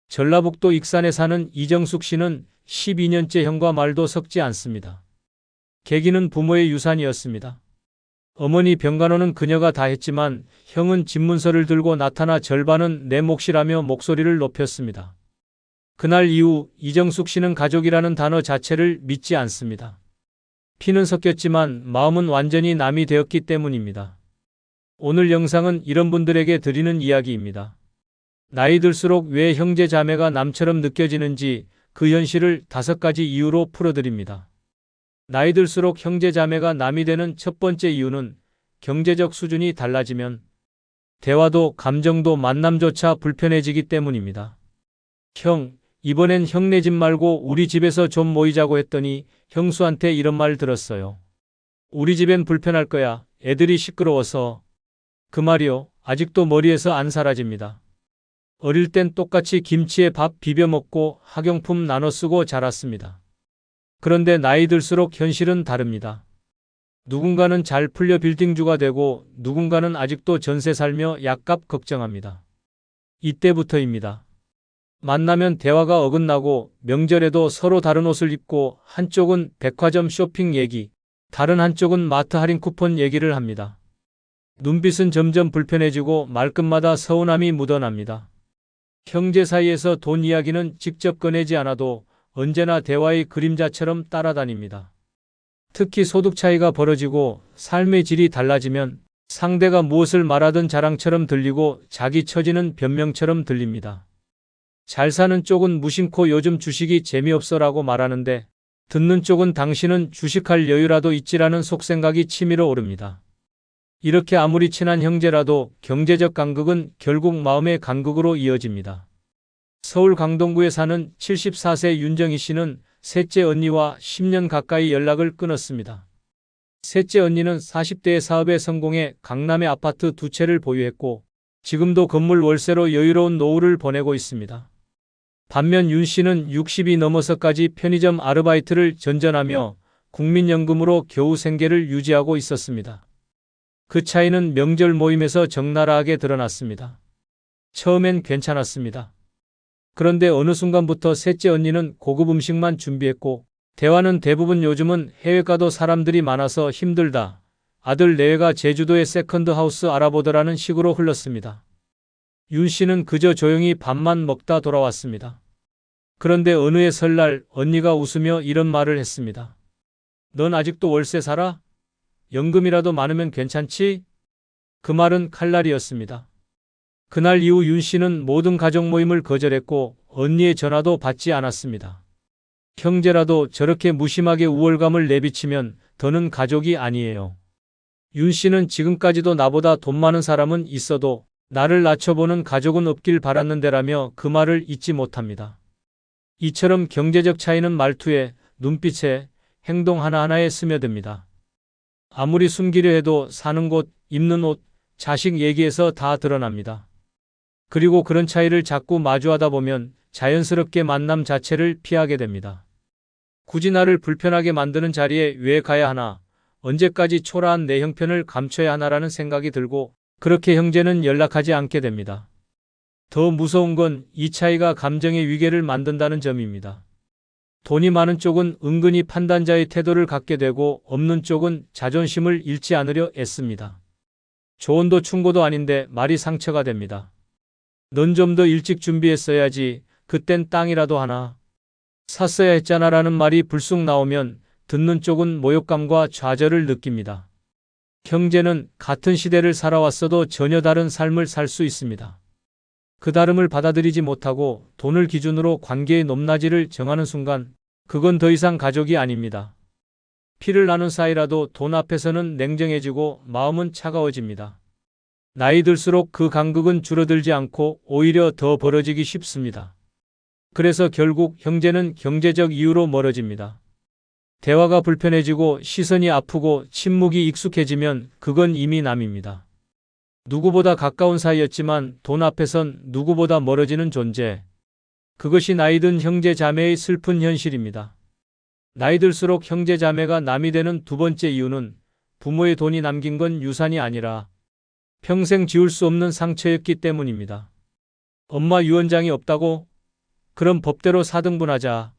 전라북도 익산에 사는 이정숙 씨는 12년째 형과 말도 섞지 않습니다. 계기는 부모의 유산이었습니다. 어머니 병간호는 그녀가 다 했지만 형은 집문서를 들고 나타나 절반은 내 몫이라며 목소리를 높였습니다. 그날 이후 이정숙 씨는 가족이라는 단어 자체를 믿지 않습니다. 피는 섞였지만 마음은 완전히 남이 되었기 때문입니다. 오늘 영상은 이런 분들에게 드리는 이야기입니다. 나이 들수록 왜 형제 자매가 남처럼 느껴지는지 그 현실을 5가지 이유로 풀어드립니다. 나이 들수록 형제 자매가 남이 되는 첫 번째 이유는 경제적 수준이 달라지면 대화도 감정도 만남조차 불편해지기 때문입니다. 형, 이번엔 형네 집 말고 우리 집에서 좀 모이자고 했더니 형수한테 이런 말 들었어요. 우리 집엔 불편할 거야. 애들이 시끄러워서. 그 말이요. 아직도 머리에서 안 사라집니다. 어릴 땐 똑같이 김치에 밥 비벼 먹고 학용품 나눠 쓰고 자랐습니다. 그런데 나이 들수록 현실은 다릅니다. 누군가는 잘 풀려 빌딩주가 되고 누군가는 아직도 전세 살며 약값 걱정합니다. 이때부터입니다. 만나면 대화가 어긋나고 명절에도 서로 다른 옷을 입고 한쪽은 백화점 쇼핑 얘기, 다른 한쪽은 마트 할인 쿠폰 얘기를 합니다. 눈빛은 점점 불편해지고 말끝마다 서운함이 묻어납니다. 형제 사이에서 돈 이야기는 직접 꺼내지 않아도 언제나 대화의 그림자처럼 따라다닙니다. 특히 소득 차이가 벌어지고 삶의 질이 달라지면 상대가 무엇을 말하든 자랑처럼 들리고 자기 처지는 변명처럼 들립니다. 잘 사는 쪽은 무심코 요즘 주식이 재미없어라고 말하는데 듣는 쪽은 당신은 주식할 여유라도 있지라는 속생각이 치밀어 오릅니다. 이렇게 아무리 친한 형제라도 경제적 간극은 결국 마음의 간극으로 이어집니다. 서울 강동구에 사는 74세 윤정희 씨는 셋째 언니와 10년 가까이 연락을 끊었습니다. 셋째 언니는 40대의 사업에 성공해 강남에 아파트 2채를 보유했고 지금도 건물 월세로 여유로운 노후를 보내고 있습니다. 반면 윤 씨는 60이 넘어서까지 편의점 아르바이트를 전전하며 국민연금으로 겨우 생계를 유지하고 있었습니다. 그 차이는 명절 모임에서 적나라하게 드러났습니다. 처음엔 괜찮았습니다. 그런데 어느 순간부터 셋째 언니는 고급 음식만 준비했고 대화는 대부분 요즘은 해외 가도 사람들이 많아서 힘들다. 아들 내외가 제주도에 세컨드 하우스 알아보더라는 식으로 흘렀습니다. 윤 씨는 그저 조용히 밥만 먹다 돌아왔습니다. 그런데 어느 해 설날 언니가 웃으며 이런 말을 했습니다. 넌 아직도 월세 살아? 연금이라도 많으면 괜찮지? 그 말은 칼날이었습니다. 그날 이후 윤 씨는 모든 가족 모임을 거절했고 언니의 전화도 받지 않았습니다. 형제라도 저렇게 무심하게 우월감을 내비치면 더는 가족이 아니에요. 윤 씨는 지금까지도 나보다 돈 많은 사람은 있어도 나를 낮춰보는 가족은 없길 바랐는데라며 그 말을 잊지 못합니다. 이처럼 경제적 차이는 말투에, 눈빛에, 행동 하나하나에 스며듭니다. 아무리 숨기려 해도 사는 곳, 입는 옷, 자식 얘기에서 다 드러납니다. 그리고 그런 차이를 자꾸 마주하다 보면 자연스럽게 만남 자체를 피하게 됩니다. 굳이 나를 불편하게 만드는 자리에 왜 가야 하나, 언제까지 초라한 내 형편을 감춰야 하나라는 생각이 들고 그렇게 형제는 연락하지 않게 됩니다. 더 무서운 건 이 차이가 감정의 위계를 만든다는 점입니다. 돈이 많은 쪽은 은근히 판단자의 태도를 갖게 되고 없는 쪽은 자존심을 잃지 않으려 애씁니다. 조언도 충고도 아닌데 말이 상처가 됩니다. 넌 좀 더 일찍 준비했어야지. 그땐 땅이라도 하나 샀어야 했잖아 라는 말이 불쑥 나오면 듣는 쪽은 모욕감과 좌절을 느낍니다. 형제는 같은 시대를 살아왔어도 전혀 다른 삶을 살 수 있습니다. 그 다름을 받아들이지 못하고 돈을 기준으로 관계의 높낮이를 정하는 순간 그건 더 이상 가족이 아닙니다. 피를 나눈 사이라도 돈 앞에서는 냉정해지고 마음은 차가워집니다. 나이 들수록 그 간극은 줄어들지 않고 오히려 더 벌어지기 쉽습니다. 그래서 결국 형제는 경제적 이유로 멀어집니다. 대화가 불편해지고 시선이 아프고 침묵이 익숙해지면 그건 이미 남입니다. 누구보다 가까운 사이였지만 돈 앞에선 누구보다 멀어지는 존재. 그것이 나이든 형제 자매의 슬픈 현실입니다. 나이 들수록 형제 자매가 남이 되는 두 번째 이유는 부모의 돈이 남긴 건 유산이 아니라 평생 지울 수 없는 상처였기 때문입니다. 엄마 유언장이 없다고? 그럼 법대로 4등분하자.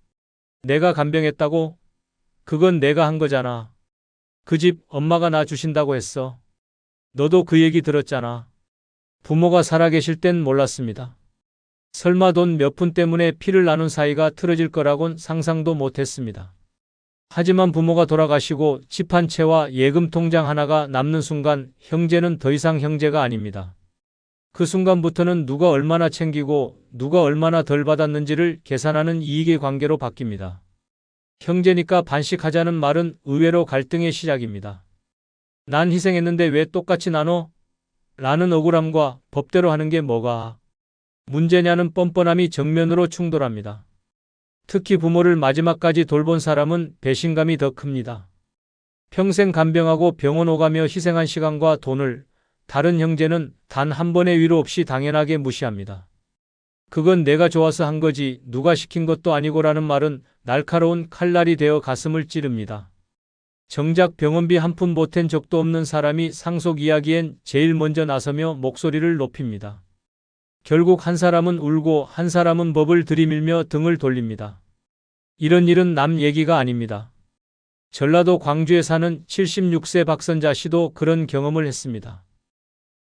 내가 간병했다고? 그건 내가 한 거잖아. 그 집 엄마가 나 주신다고 했어. 너도 그 얘기 들었잖아. 부모가 살아계실 땐 몰랐습니다. 설마 돈 몇 푼 때문에 피를 나눈 사이가 틀어질 거라곤 상상도 못했습니다. 하지만 부모가 돌아가시고 집 한 채와 예금 통장 하나가 남는 순간 형제는 더 이상 형제가 아닙니다. 그 순간부터는 누가 얼마나 챙기고 누가 얼마나 덜 받았는지를 계산하는 이익의 관계로 바뀝니다. 형제니까 반씩하자는 말은 의외로 갈등의 시작입니다. 난 희생했는데 왜 똑같이 나눠? 라는 억울함과 법대로 하는 게 뭐가 문제냐는 뻔뻔함이 정면으로 충돌합니다. 특히 부모를 마지막까지 돌본 사람은 배신감이 더 큽니다. 평생 간병하고 병원 오가며 희생한 시간과 돈을 다른 형제는 단 한 번의 위로 없이 당연하게 무시합니다. 그건 내가 좋아서 한 거지 누가 시킨 것도 아니고라는 말은 날카로운 칼날이 되어 가슴을 찌릅니다. 정작 병원비 한 푼 보탠 적도 없는 사람이 상속 이야기엔 제일 먼저 나서며 목소리를 높입니다. 결국 한 사람은 울고 한 사람은 법을 들이밀며 등을 돌립니다. 이런 일은 남 얘기가 아닙니다. 전라도 광주에 사는 76세 박선자 씨도 그런 경험을 했습니다.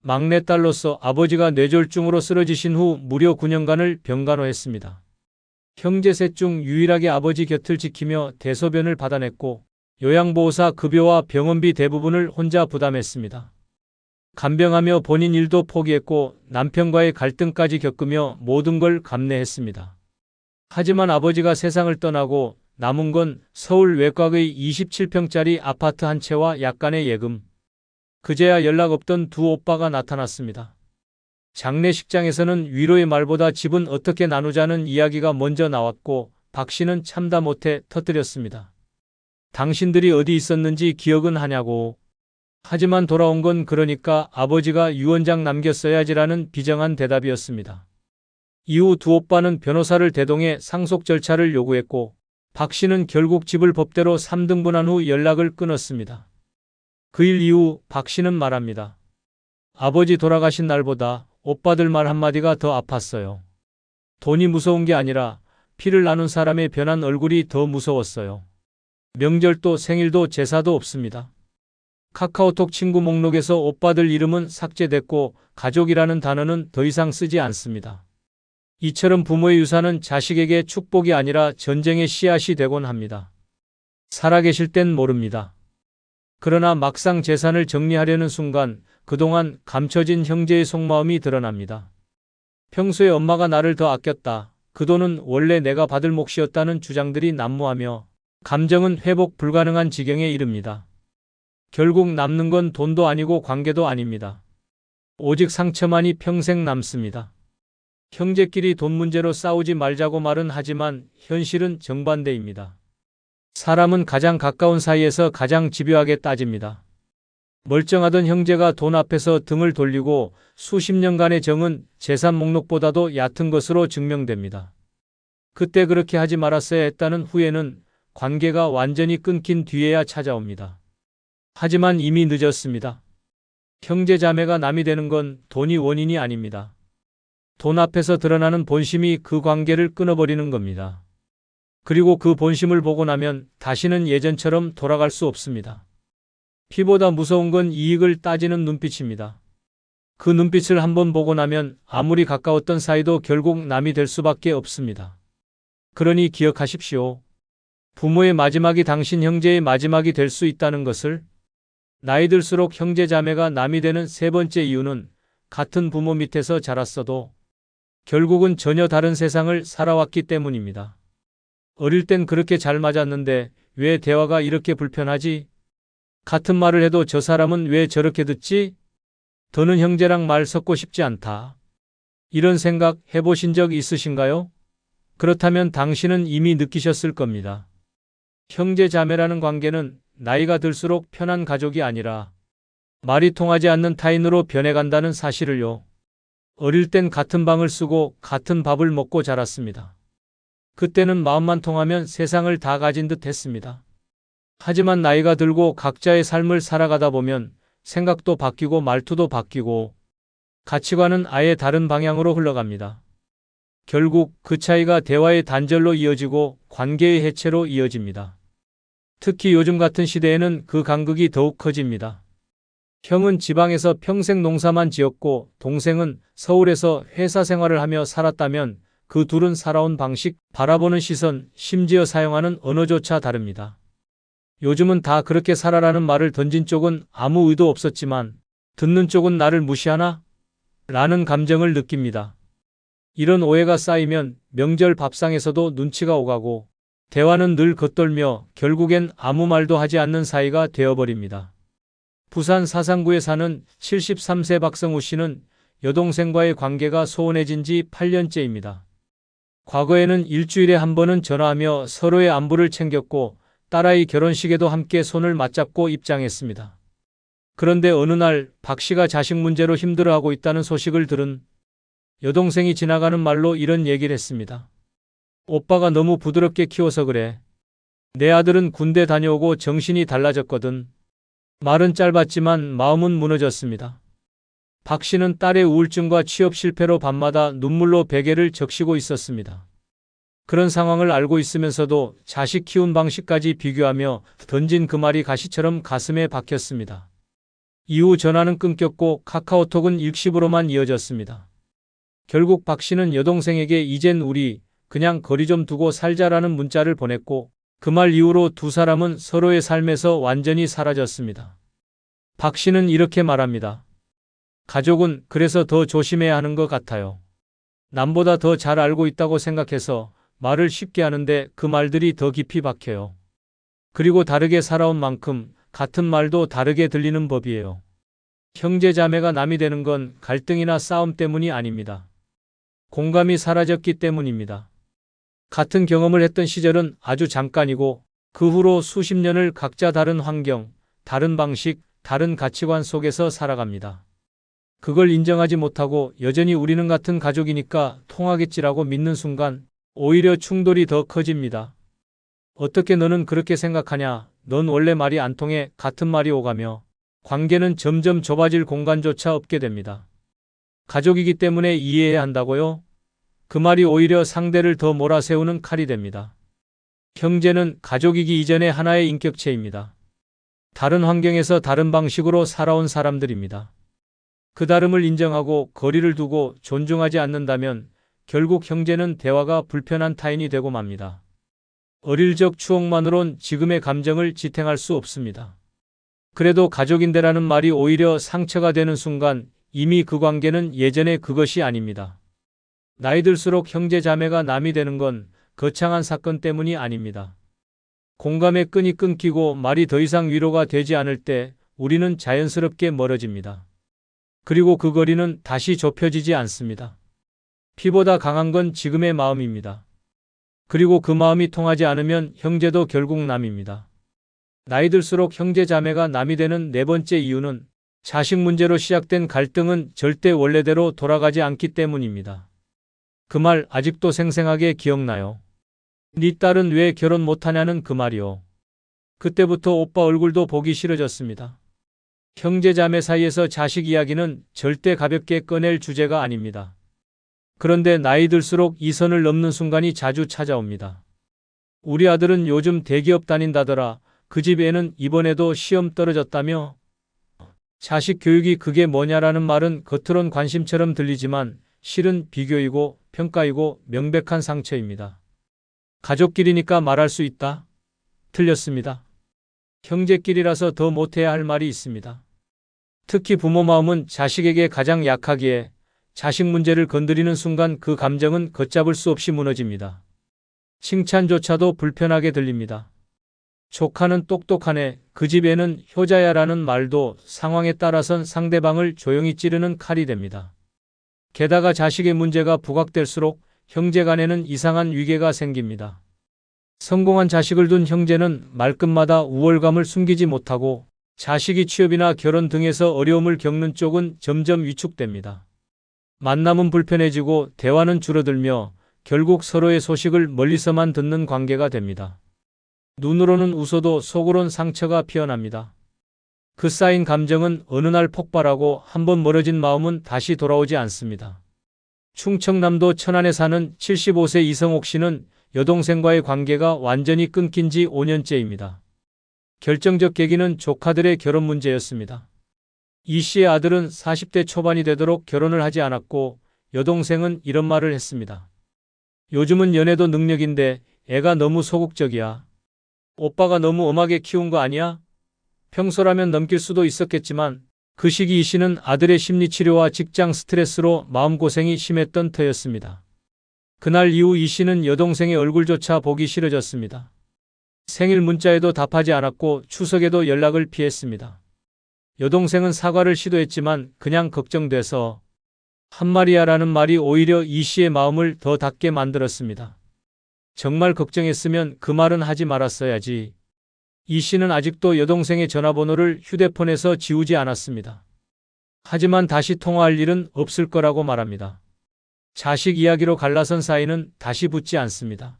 막내딸로서 아버지가 뇌졸중으로 쓰러지신 후 무려 9년간을 병간호했습니다. 형제 셋 중 유일하게 아버지 곁을 지키며 대소변을 받아냈고 요양보호사 급여와 병원비 대부분을 혼자 부담했습니다. 간병하며 본인 일도 포기했고 남편과의 갈등까지 겪으며 모든 걸 감내했습니다. 하지만 아버지가 세상을 떠나고 남은 건 서울 외곽의 27평짜리 아파트 한 채와 약간의 예금. 그제야 연락 없던 두 오빠가 나타났습니다. 장례식장에서는 위로의 말보다 집은 어떻게 나누자는 이야기가 먼저 나왔고 박 씨는 참다 못해 터뜨렸습니다. 당신들이 어디 있었는지 기억은 하냐고. 하지만 돌아온 건 그러니까 아버지가 유언장 남겼어야지라는 비정한 대답이었습니다. 이후 두 오빠는 변호사를 대동해 상속 절차를 요구했고 박 씨는 결국 집을 법대로 3등분한 후 연락을 끊었습니다. 그 일 이후 박 씨는 말합니다. 아버지 돌아가신 날보다 오빠들 말 한마디가 더 아팠어요. 돈이 무서운 게 아니라 피를 나눈 사람의 변한 얼굴이 더 무서웠어요. 명절도 생일도 제사도 없습니다. 카카오톡 친구 목록에서 오빠들 이름은 삭제됐고 가족이라는 단어는 더 이상 쓰지 않습니다. 이처럼 부모의 유산은 자식에게 축복이 아니라 전쟁의 씨앗이 되곤 합니다. 살아계실 땐 모릅니다. 그러나 막상 재산을 정리하려는 순간 그동안 감춰진 형제의 속마음이 드러납니다. 평소에 엄마가 나를 더 아꼈다. 그 돈은 원래 내가 받을 몫이었다는 주장들이 난무하며 감정은 회복 불가능한 지경에 이릅니다. 결국 남는 건 돈도 아니고 관계도 아닙니다. 오직 상처만이 평생 남습니다. 형제끼리 돈 문제로 싸우지 말자고 말은 하지만 현실은 정반대입니다. 사람은 가장 가까운 사이에서 가장 집요하게 따집니다. 멀쩡하던 형제가 돈 앞에서 등을 돌리고 수십 년간의 정은 재산 목록보다도 얕은 것으로 증명됩니다. 그때 그렇게 하지 말았어야 했다는 후회는 관계가 완전히 끊긴 뒤에야 찾아옵니다. 하지만 이미 늦었습니다. 형제 자매가 남이 되는 건 돈이 원인이 아닙니다. 돈 앞에서 드러나는 본심이 그 관계를 끊어버리는 겁니다. 그리고 그 본심을 보고 나면 다시는 예전처럼 돌아갈 수 없습니다. 피보다 무서운 건 이익을 따지는 눈빛입니다. 그 눈빛을 한번 보고 나면 아무리 가까웠던 사이도 결국 남이 될 수밖에 없습니다. 그러니 기억하십시오. 부모의 마지막이 당신 형제의 마지막이 될 수 있다는 것을. 나이 들수록 형제 자매가 남이 되는 세 번째 이유는 같은 부모 밑에서 자랐어도 결국은 전혀 다른 세상을 살아왔기 때문입니다. 어릴 땐 그렇게 잘 맞았는데 왜 대화가 이렇게 불편하지? 같은 말을 해도 저 사람은 왜 저렇게 듣지? 더는 형제랑 말 섞고 싶지 않다. 이런 생각 해보신 적 있으신가요? 그렇다면 당신은 이미 느끼셨을 겁니다. 형제 자매라는 관계는 나이가 들수록 편한 가족이 아니라 말이 통하지 않는 타인으로 변해간다는 사실을요. 어릴 땐 같은 방을 쓰고 같은 밥을 먹고 자랐습니다. 그때는 마음만 통하면 세상을 다 가진 듯 했습니다. 하지만 나이가 들고 각자의 삶을 살아가다 보면 생각도 바뀌고 말투도 바뀌고 가치관은 아예 다른 방향으로 흘러갑니다. 결국 그 차이가 대화의 단절로 이어지고 관계의 해체로 이어집니다. 특히 요즘 같은 시대에는 그 간극이 더욱 커집니다. 형은 지방에서 평생 농사만 지었고 동생은 서울에서 회사 생활을 하며 살았다면 그 둘은 살아온 방식, 바라보는 시선, 심지어 사용하는 언어조차 다릅니다. 요즘은 다 그렇게 살아라는 말을 던진 쪽은 아무 의도 없었지만 듣는 쪽은 나를 무시하나? 라는 감정을 느낍니다. 이런 오해가 쌓이면 명절 밥상에서도 눈치가 오가고 대화는 늘 겉돌며 결국엔 아무 말도 하지 않는 사이가 되어버립니다. 부산 사상구에 사는 73세 박성우 씨는 여동생과의 관계가 소원해진 지 8년째입니다. 과거에는 일주일에 한 번은 전화하며 서로의 안부를 챙겼고 딸아이 결혼식에도 함께 손을 맞잡고 입장했습니다. 그런데 어느 날 박 씨가 자식 문제로 힘들어하고 있다는 소식을 들은 여동생이 지나가는 말로 이런 얘기를 했습니다. 오빠가 너무 부드럽게 키워서 그래. 내 아들은 군대 다녀오고 정신이 달라졌거든. 말은 짧았지만 마음은 무너졌습니다. 박 씨는 딸의 우울증과 취업 실패로 밤마다 눈물로 베개를 적시고 있었습니다. 그런 상황을 알고 있으면서도 자식 키운 방식까지 비교하며 던진 그 말이 가시처럼 가슴에 박혔습니다. 이후 전화는 끊겼고 카카오톡은 일시브로만 이어졌습니다. 결국 박 씨는 여동생에게 이젠 우리 그냥 거리 좀 두고 살자라는 문자를 보냈고 그 말 이후로 두 사람은 서로의 삶에서 완전히 사라졌습니다. 박 씨는 이렇게 말합니다. 가족은 그래서 더 조심해야 하는 것 같아요. 남보다 더 잘 알고 있다고 생각해서 말을 쉽게 하는데 그 말들이 더 깊이 박혀요. 그리고 다르게 살아온 만큼 같은 말도 다르게 들리는 법이에요. 형제 자매가 남이 되는 건 갈등이나 싸움 때문이 아닙니다. 공감이 사라졌기 때문입니다. 같은 경험을 했던 시절은 아주 잠깐이고 그 후로 수십 년을 각자 다른 환경, 다른 방식, 다른 가치관 속에서 살아갑니다. 그걸 인정하지 못하고 여전히 우리는 같은 가족이니까 통하겠지라고 믿는 순간 오히려 충돌이 더 커집니다. 어떻게 너는 그렇게 생각하냐? 넌 원래 말이 안 통해 같은 말이 오가며 관계는 점점 좁아질 공간조차 없게 됩니다. 가족이기 때문에 이해해야 한다고요? 그 말이 오히려 상대를 더 몰아세우는 칼이 됩니다. 형제는 가족이기 이전에 하나의 인격체입니다. 다른 환경에서 다른 방식으로 살아온 사람들입니다. 그 다름을 인정하고 거리를 두고 존중하지 않는다면 결국 형제는 대화가 불편한 타인이 되고 맙니다. 어릴 적 추억만으론 지금의 감정을 지탱할 수 없습니다. 그래도 가족인데라는 말이 오히려 상처가 되는 순간 이미 그 관계는 예전의 그것이 아닙니다. 나이 들수록 형제 자매가 남이 되는 건 거창한 사건 때문이 아닙니다. 공감의 끈이 끊기고 말이 더 이상 위로가 되지 않을 때 우리는 자연스럽게 멀어집니다. 그리고 그 거리는 다시 좁혀지지 않습니다. 피보다 강한 건 지금의 마음입니다. 그리고 그 마음이 통하지 않으면 형제도 결국 남입니다. 나이 들수록 형제 자매가 남이 되는 네 번째 이유는 자식 문제로 시작된 갈등은 절대 원래대로 돌아가지 않기 때문입니다. 그 말 아직도 생생하게 기억나요. 네 딸은 왜 결혼 못하냐는 그 말이요. 그때부터 오빠 얼굴도 보기 싫어졌습니다. 형제 자매 사이에서 자식 이야기는 절대 가볍게 꺼낼 주제가 아닙니다. 그런데 나이 들수록 이 선을 넘는 순간이 자주 찾아옵니다. 우리 아들은 요즘 대기업 다닌다더라. 그 집 애는 이번에도 시험 떨어졌다며? 자식 교육이 그게 뭐냐라는 말은 겉으론 관심처럼 들리지만 실은 비교이고 평가이고 명백한 상처입니다. 가족끼리니까 말할 수 있다? 틀렸습니다. 형제끼리라서 더 못해야 할 말이 있습니다. 특히 부모 마음은 자식에게 가장 약하기에 자식 문제를 건드리는 순간 그 감정은 걷잡을 수 없이 무너집니다. 칭찬조차도 불편하게 들립니다. 조카는 똑똑하네, 그 집 애는 효자야라는 말도 상황에 따라선 상대방을 조용히 찌르는 칼이 됩니다. 게다가 자식의 문제가 부각될수록 형제 간에는 이상한 위계가 생깁니다. 성공한 자식을 둔 형제는 말끝마다 우월감을 숨기지 못하고 자식이 취업이나 결혼 등에서 어려움을 겪는 쪽은 점점 위축됩니다. 만남은 불편해지고 대화는 줄어들며 결국 서로의 소식을 멀리서만 듣는 관계가 됩니다. 눈으로는 웃어도 속으론 상처가 피어납니다. 그 쌓인 감정은 어느 날 폭발하고 한번 멀어진 마음은 다시 돌아오지 않습니다. 충청남도 천안에 사는 75세 이성옥 씨는 여동생과의 관계가 완전히 끊긴 지 5년째입니다. 결정적 계기는 조카들의 결혼 문제였습니다. 이 씨의 아들은 40대 초반이 되도록 결혼을 하지 않았고 여동생은 이런 말을 했습니다. 요즘은 연애도 능력인데 애가 너무 소극적이야. 오빠가 너무 엄하게 키운 거 아니야? 평소라면 넘길 수도 있었겠지만 그 시기 이 씨는 아들의 심리치료와 직장 스트레스로 마음고생이 심했던 터였습니다. 그날 이후 이 씨는 여동생의 얼굴조차 보기 싫어졌습니다. 생일 문자에도 답하지 않았고 추석에도 연락을 피했습니다. 여동생은 사과를 시도했지만 그냥 걱정돼서 한마리야라는 말이 오히려 이 씨의 마음을 더 닫게 만들었습니다. 정말 걱정했으면 그 말은 하지 말았어야지. 이 씨는 아직도 여동생의 전화번호를 휴대폰에서 지우지 않았습니다. 하지만 다시 통화할 일은 없을 거라고 말합니다. 자식 이야기로 갈라선 사이는 다시 붙지 않습니다.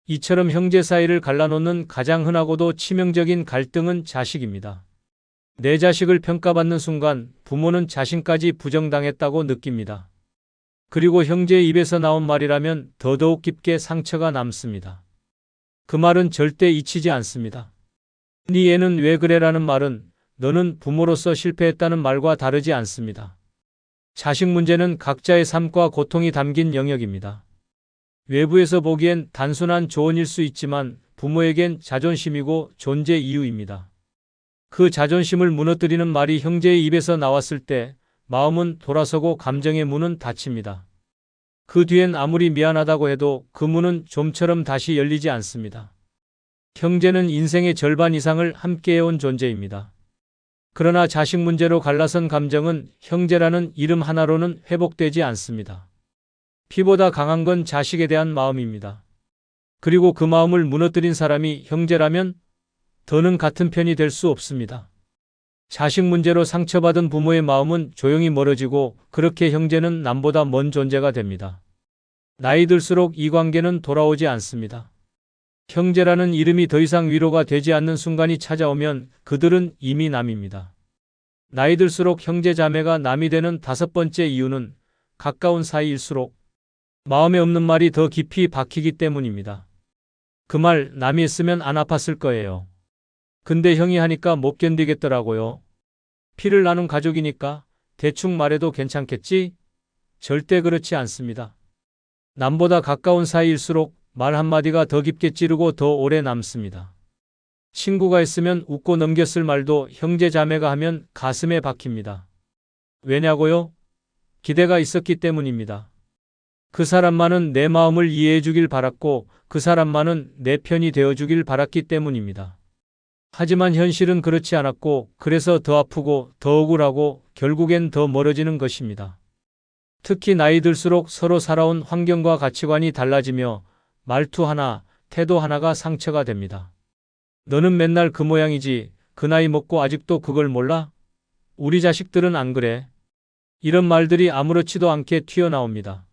이처럼 형제 사이를 갈라놓는 가장 흔하고도 치명적인 갈등은 자식입니다. 내 자식을 평가받는 순간 부모는 자신까지 부정당했다고 느낍니다. 그리고 형제의 입에서 나온 말이라면 더더욱 깊게 상처가 남습니다. 그 말은 절대 잊히지 않습니다. 네 애는 왜 그래라는 말은 너는 부모로서 실패했다는 말과 다르지 않습니다. 자식 문제는 각자의 삶과 고통이 담긴 영역입니다. 외부에서 보기엔 단순한 조언일 수 있지만 부모에겐 자존심이고 존재 이유입니다. 그 자존심을 무너뜨리는 말이 형제의 입에서 나왔을 때 마음은 돌아서고 감정의 문은 닫힙니다. 그 뒤엔 아무리 미안하다고 해도 그 문은 좀처럼 다시 열리지 않습니다. 형제는 인생의 절반 이상을 함께해온 존재입니다. 그러나 자식 문제로 갈라선 감정은 형제라는 이름 하나로는 회복되지 않습니다. 피보다 강한 건 자식에 대한 마음입니다. 그리고 그 마음을 무너뜨린 사람이 형제라면 더는 같은 편이 될 수 없습니다. 자식 문제로 상처받은 부모의 마음은 조용히 멀어지고 그렇게 형제는 남보다 먼 존재가 됩니다. 나이 들수록 이 관계는 돌아오지 않습니다. 형제라는 이름이 더 이상 위로가 되지 않는 순간이 찾아오면 그들은 이미 남입니다. 나이 들수록 형제 자매가 남이 되는 5번째 이유는 가까운 사이일수록 마음에 없는 말이 더 깊이 박히기 때문입니다. 그 말 남이 했으면 안 아팠을 거예요. 근데 형이 하니까 못 견디겠더라고요. 피를 나눈 가족이니까 대충 말해도 괜찮겠지? 절대 그렇지 않습니다. 남보다 가까운 사이일수록 말 한마디가 더 깊게 찌르고 더 오래 남습니다. 친구가 했으면 웃고 넘겼을 말도 형제 자매가 하면 가슴에 박힙니다. 왜냐고요? 기대가 있었기 때문입니다. 그 사람만은 내 마음을 이해해 주길 바랐고 그 사람만은 내 편이 되어 주길 바랐기 때문입니다. 하지만 현실은 그렇지 않았고 그래서 더 아프고 더 억울하고 결국엔 더 멀어지는 것입니다. 특히 나이 들수록 서로 살아온 환경과 가치관이 달라지며 말투 하나, 태도 하나가 상처가 됩니다. 너는 맨날 그 모양이지. 그 나이 먹고 아직도 그걸 몰라? 우리 자식들은 안 그래. 이런 말들이 아무렇지도 않게 튀어나옵니다.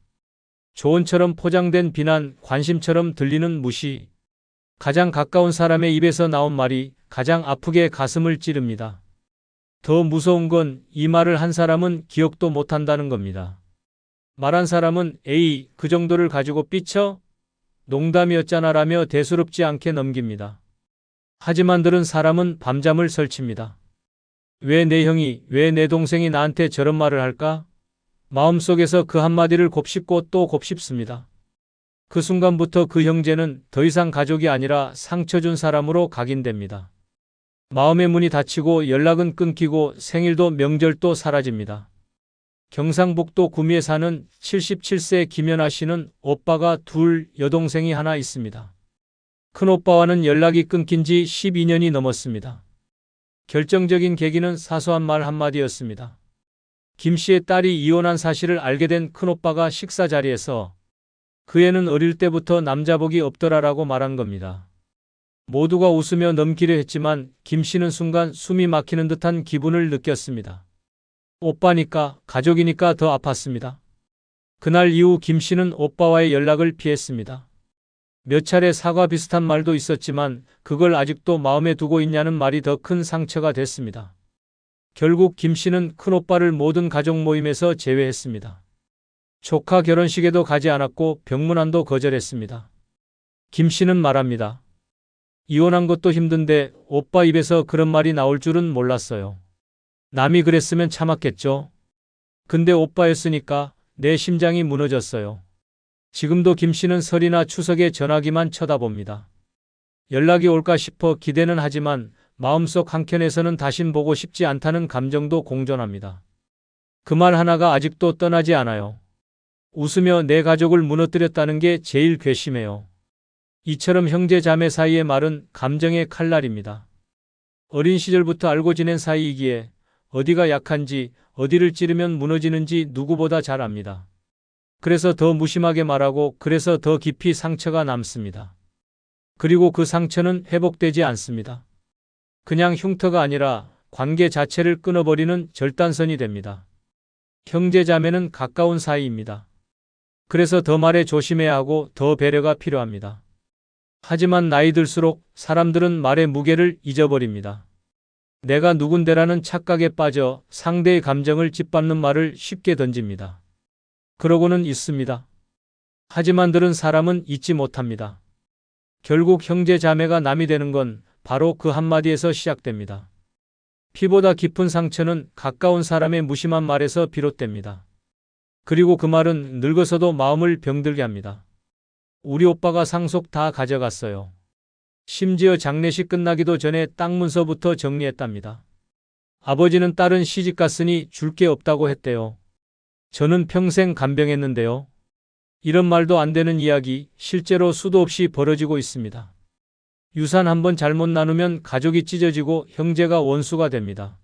조언처럼 포장된 비난, 관심처럼 들리는 무시. 가장 가까운 사람의 입에서 나온 말이 가장 아프게 가슴을 찌릅니다. 더 무서운 건 이 말을 한 사람은 기억도 못한다는 겁니다. 말한 사람은 에이, 그 정도를 가지고 삐쳐? 농담이었잖아 라며 대수롭지 않게 넘깁니다. 하지만 들은 사람은 밤잠을 설칩니다. 왜 내 형이, 왜 내 동생이 나한테 저런 말을 할까? 마음속에서 그 한마디를 곱씹고 또 곱씹습니다. 그 순간부터 그 형제는 더 이상 가족이 아니라 상처 준 사람으로 각인됩니다. 마음의 문이 닫히고 연락은 끊기고 생일도 명절도 사라집니다. 경상북도 구미에 사는 77세 김연아 씨는 오빠가 둘, 여동생이 하나 있습니다. 큰오빠와는 연락이 끊긴 지 12년이 넘었습니다. 결정적인 계기는 사소한 말 한마디였습니다. 김 씨의 딸이 이혼한 사실을 알게 된 큰오빠가 식사 자리에서 그 애는 어릴 때부터 남자복이 없더라라고 말한 겁니다. 모두가 웃으며 넘기려 했지만 김 씨는 순간 숨이 막히는 듯한 기분을 느꼈습니다. 오빠니까, 가족이니까 더 아팠습니다. 그날 이후 김 씨는 오빠와의 연락을 피했습니다. 몇 차례 사과 비슷한 말도 있었지만 그걸 아직도 마음에 두고 있냐는 말이 더 큰 상처가 됐습니다. 결국 김 씨는 큰오빠를 모든 가족 모임에서 제외했습니다. 조카 결혼식에도 가지 않았고 병문안도 거절했습니다. 김 씨는 말합니다. 이혼한 것도 힘든데 오빠 입에서 그런 말이 나올 줄은 몰랐어요. 남이 그랬으면 참았겠죠. 근데 오빠였으니까 내 심장이 무너졌어요. 지금도 김 씨는 설이나 추석에 전화기만 쳐다봅니다. 연락이 올까 싶어 기대는 하지만 마음속 한켠에서는 다신 보고 싶지 않다는 감정도 공존합니다. 그 말 하나가 아직도 떠나지 않아요. 웃으며 내 가족을 무너뜨렸다는 게 제일 괘씸해요. 이처럼 형제 자매 사이의 말은 감정의 칼날입니다. 어린 시절부터 알고 지낸 사이이기에 어디가 약한지 어디를 찌르면 무너지는지 누구보다 잘 압니다. 그래서 더 무심하게 말하고 그래서 더 깊이 상처가 남습니다. 그리고 그 상처는 회복되지 않습니다. 그냥 흉터가 아니라 관계 자체를 끊어버리는 절단선이 됩니다. 형제 자매는 가까운 사이입니다. 그래서 더 말에 조심해야 하고 더 배려가 필요합니다. 하지만 나이 들수록 사람들은 말의 무게를 잊어버립니다. 내가 누군데라는 착각에 빠져 상대의 감정을 짓밟는 말을 쉽게 던집니다. 그러고는 있습니다. 하지만 들은 사람은 잊지 못합니다. 결국 형제 자매가 남이 되는 건 바로 그 한마디에서 시작됩니다. 피보다 깊은 상처는 가까운 사람의 무심한 말에서 비롯됩니다. 그리고 그 말은 늙어서도 마음을 병들게 합니다. 우리 오빠가 상속 다 가져갔어요. 심지어 장례식 끝나기도 전에 땅 문서부터 정리했답니다. 아버지는 딸은 시집갔으니 줄 게 없다고 했대요. 저는 평생 간병했는데요. 이런 말도 안 되는 이야기 실제로 수도 없이 벌어지고 있습니다. 유산 한번 잘못 나누면 가족이 찢어지고 형제가 원수가 됩니다.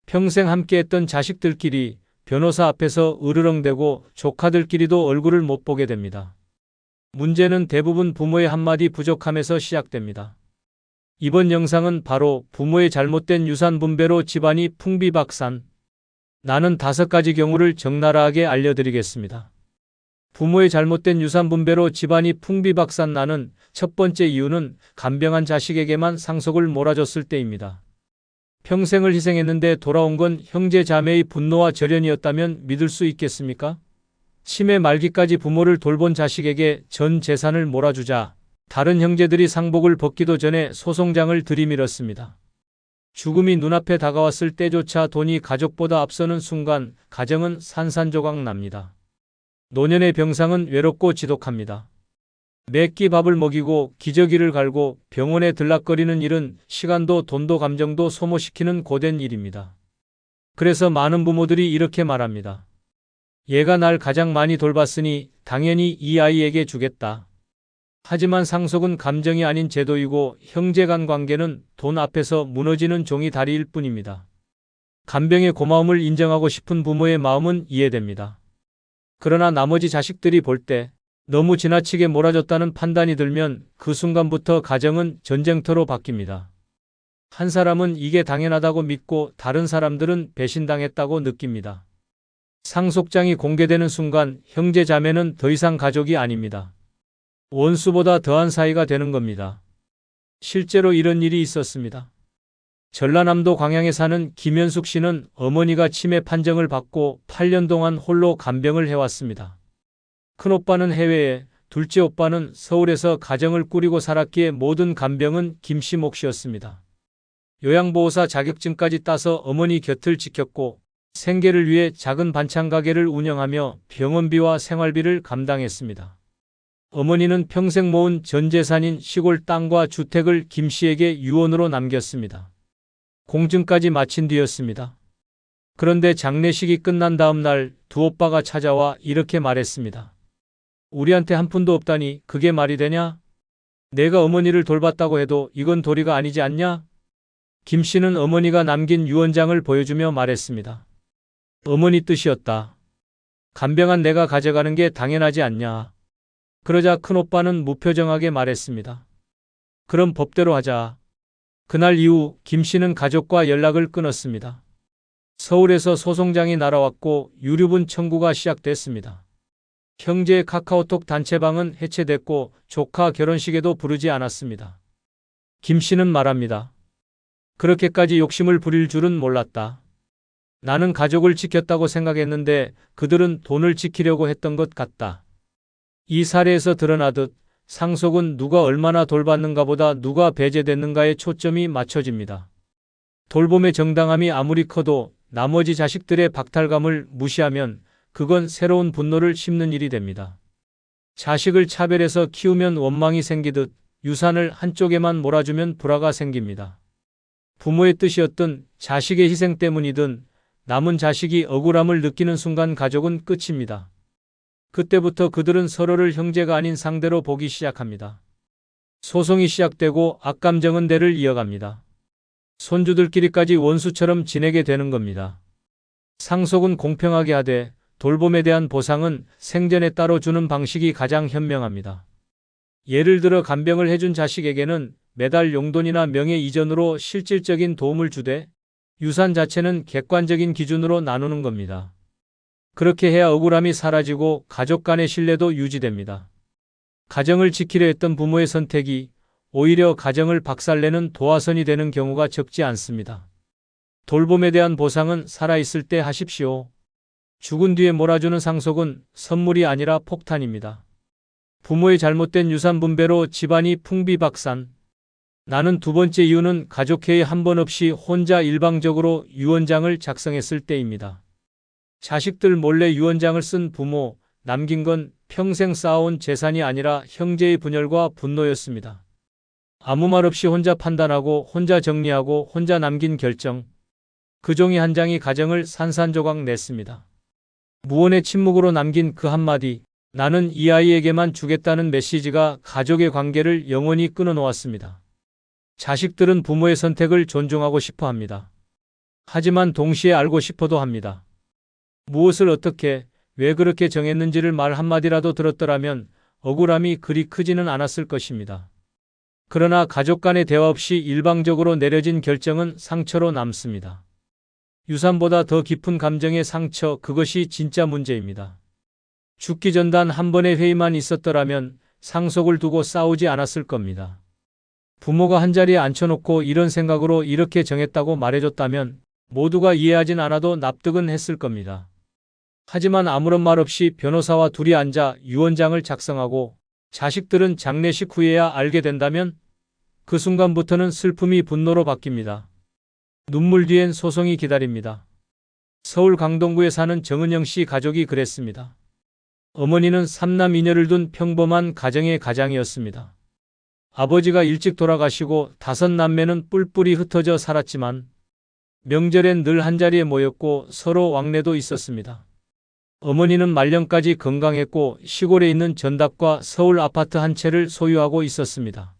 평생 함께했던 자식들끼리 변호사 앞에서 으르렁대고 조카들끼리도 얼굴을 못 보게 됩니다. 문제는 대부분 부모의 한마디 부족함에서 시작됩니다. 이번 영상은 바로 부모의 잘못된 유산 분배로 집안이 풍비박산. 나는 5가지 경우를 적나라하게 알려드리겠습니다. 부모의 잘못된 유산 분배로 집안이 풍비박산 나는 첫 번째 이유는 간병한 자식에게만 상속을 몰아줬을 때입니다. 평생을 희생했는데 돌아온 건 형제 자매의 분노와 절연이었다면 믿을 수 있겠습니까? 치매 말기까지 부모를 돌본 자식에게 전 재산을 몰아주자 다른 형제들이 상복을 벗기도 전에 소송장을 들이밀었습니다. 죽음이 눈앞에 다가왔을 때조차 돈이 가족보다 앞서는 순간 가정은 산산조각 납니다. 노년의 병상은 외롭고 지독합니다. 매 끼 밥을 먹이고 기저귀를 갈고 병원에 들락거리는 일은 시간도 돈도 감정도 소모시키는 고된 일입니다. 그래서 많은 부모들이 이렇게 말합니다. 얘가 날 가장 많이 돌봤으니 당연히 이 아이에게 주겠다. 하지만 상속은 감정이 아닌 제도이고 형제 간 관계는 돈 앞에서 무너지는 종이 다리일 뿐입니다. 간병의 고마움을 인정하고 싶은 부모의 마음은 이해됩니다. 그러나 나머지 자식들이 볼 때 너무 지나치게 몰아줬다는 판단이 들면 그 순간부터 가정은 전쟁터로 바뀝니다. 한 사람은 이게 당연하다고 믿고 다른 사람들은 배신당했다고 느낍니다. 상속장이 공개되는 순간 형제 자매는 더 이상 가족이 아닙니다. 원수보다 더한 사이가 되는 겁니다. 실제로 이런 일이 있었습니다. 전라남도 광양에 사는 김현숙 씨는 어머니가 치매 판정을 받고 8년 동안 홀로 간병을 해왔습니다. 큰오빠는 해외에, 둘째 오빠는 서울에서 가정을 꾸리고 살았기에 모든 간병은 김 씨 몫이었습니다. 요양보호사 자격증까지 따서 어머니 곁을 지켰고 생계를 위해 작은 반찬 가게를 운영하며 병원비와 생활비를 감당했습니다. 어머니는 평생 모은 전 재산인 시골 땅과 주택을 김 씨에게 유언으로 남겼습니다. 공증까지 마친 뒤였습니다. 그런데 장례식이 끝난 다음 날 두 오빠가 찾아와 이렇게 말했습니다. 우리한테 한 푼도 없다니 그게 말이 되냐? 내가 어머니를 돌봤다고 해도 이건 도리가 아니지 않냐? 김 씨는 어머니가 남긴 유언장을 보여주며 말했습니다. 어머니 뜻이었다. 간병한 내가 가져가는 게 당연하지 않냐. 그러자 큰오빠는 무표정하게 말했습니다. 그럼 법대로 하자. 그날 이후 김 씨는 가족과 연락을 끊었습니다. 서울에서 소송장이 날아왔고 유류분 청구가 시작됐습니다. 형제의 카카오톡 단체방은 해체됐고 조카 결혼식에도 부르지 않았습니다. 김 씨는 말합니다. 그렇게까지 욕심을 부릴 줄은 몰랐다. 나는 가족을 지켰다고 생각했는데 그들은 돈을 지키려고 했던 것 같다. 이 사례에서 드러나듯 상속은 누가 얼마나 돌봤는가 보다 누가 배제됐는가에 초점이 맞춰집니다. 돌봄의 정당함이 아무리 커도 나머지 자식들의 박탈감을 무시하면 그건 새로운 분노를 심는 일이 됩니다. 자식을 차별해서 키우면 원망이 생기듯 유산을 한쪽에만 몰아주면 불화가 생깁니다. 부모의 뜻이었던 자식의 희생 때문이든 남은 자식이 억울함을 느끼는 순간 가족은 끝입니다. 그때부터 그들은 서로를 형제가 아닌 상대로 보기 시작합니다. 소송이 시작되고 악감정은 대를 이어갑니다. 손주들끼리까지 원수처럼 지내게 되는 겁니다. 상속은 공평하게 하되 돌봄에 대한 보상은 생전에 따로 주는 방식이 가장 현명합니다. 예를 들어 간병을 해준 자식에게는 매달 용돈이나 명예 이전으로 실질적인 도움을 주되 유산 자체는 객관적인 기준으로 나누는 겁니다. 그렇게 해야 억울함이 사라지고 가족 간의 신뢰도 유지됩니다. 가정을 지키려 했던 부모의 선택이 오히려 가정을 박살내는 도화선이 되는 경우가 적지 않습니다. 돌봄에 대한 보상은 살아있을 때 하십시오. 죽은 뒤에 몰아주는 상속은 선물이 아니라 폭탄입니다. 부모의 잘못된 유산 분배로 집안이 풍비박산. 나는 두 번째 이유는 가족회의 한 번 없이 혼자 일방적으로 유언장을 작성했을 때입니다. 자식들 몰래 유언장을 쓴 부모, 남긴 건 평생 쌓아온 재산이 아니라 형제의 분열과 분노였습니다. 아무 말 없이 혼자 판단하고 혼자 정리하고 혼자 남긴 결정. 그 종이 한 장이 가정을 산산조각 냈습니다. 무언의 침묵으로 남긴 그 한마디, 나는 이 아이에게만 주겠다는 메시지가 가족의 관계를 영원히 끊어놓았습니다. 자식들은 부모의 선택을 존중하고 싶어 합니다. 하지만 동시에 알고 싶어도 합니다. 무엇을 어떻게, 왜 그렇게 정했는지를 말 한마디라도 들었더라면 억울함이 그리 크지는 않았을 것입니다. 그러나 가족 간의 대화 없이 일방적으로 내려진 결정은 상처로 남습니다. 유산보다 더 깊은 감정의 상처, 그것이 진짜 문제입니다. 죽기 전 단 한 번의 회의만 있었더라면 상속을 두고 싸우지 않았을 겁니다. 부모가 한자리에 앉혀놓고 이런 생각으로 이렇게 정했다고 말해줬다면 모두가 이해하진 않아도 납득은 했을 겁니다. 하지만 아무런 말 없이 변호사와 둘이 앉아 유언장을 작성하고 자식들은 장례식 후에야 알게 된다면 그 순간부터는 슬픔이 분노로 바뀝니다. 눈물 뒤엔 소송이 기다립니다. 서울 강동구에 사는 정은영 씨 가족이 그랬습니다. 어머니는 3남 2녀를 둔 평범한 가정의 가장이었습니다. 아버지가 일찍 돌아가시고 5남매는 뿔뿔이 흩어져 살았지만 명절엔 늘 한자리에 모였고 서로 왕래도 있었습니다. 어머니는 말년까지 건강했고 시골에 있는 전답과 서울 아파트 한 채를 소유하고 있었습니다.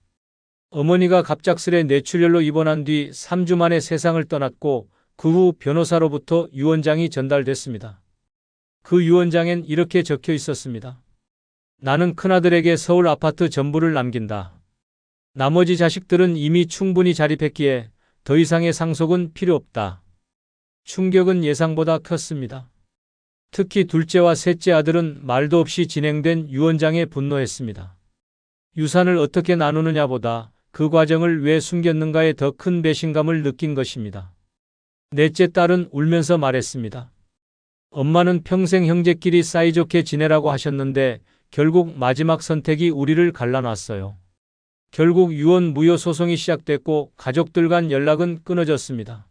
어머니가 갑작스레 뇌출혈로 입원한 뒤 3주 만에 세상을 떠났고 그 후 변호사로부터 유언장이 전달됐습니다. 그 유언장엔 이렇게 적혀 있었습니다. 나는 큰아들에게 서울 아파트 전부를 남긴다. 나머지 자식들은 이미 충분히 자립했기에 더 이상의 상속은 필요 없다. 충격은 예상보다 컸습니다. 특히 둘째와 셋째 아들은 말도 없이 진행된 유언장에 분노했습니다. 유산을 어떻게 나누느냐보다 그 과정을 왜 숨겼는가에 더 큰 배신감을 느낀 것입니다. 넷째 딸은 울면서 말했습니다. 엄마는 평생 형제끼리 사이좋게 지내라고 하셨는데 결국 마지막 선택이 우리를 갈라놨어요. 결국 유언 무효 소송이 시작됐고 가족들 간 연락은 끊어졌습니다.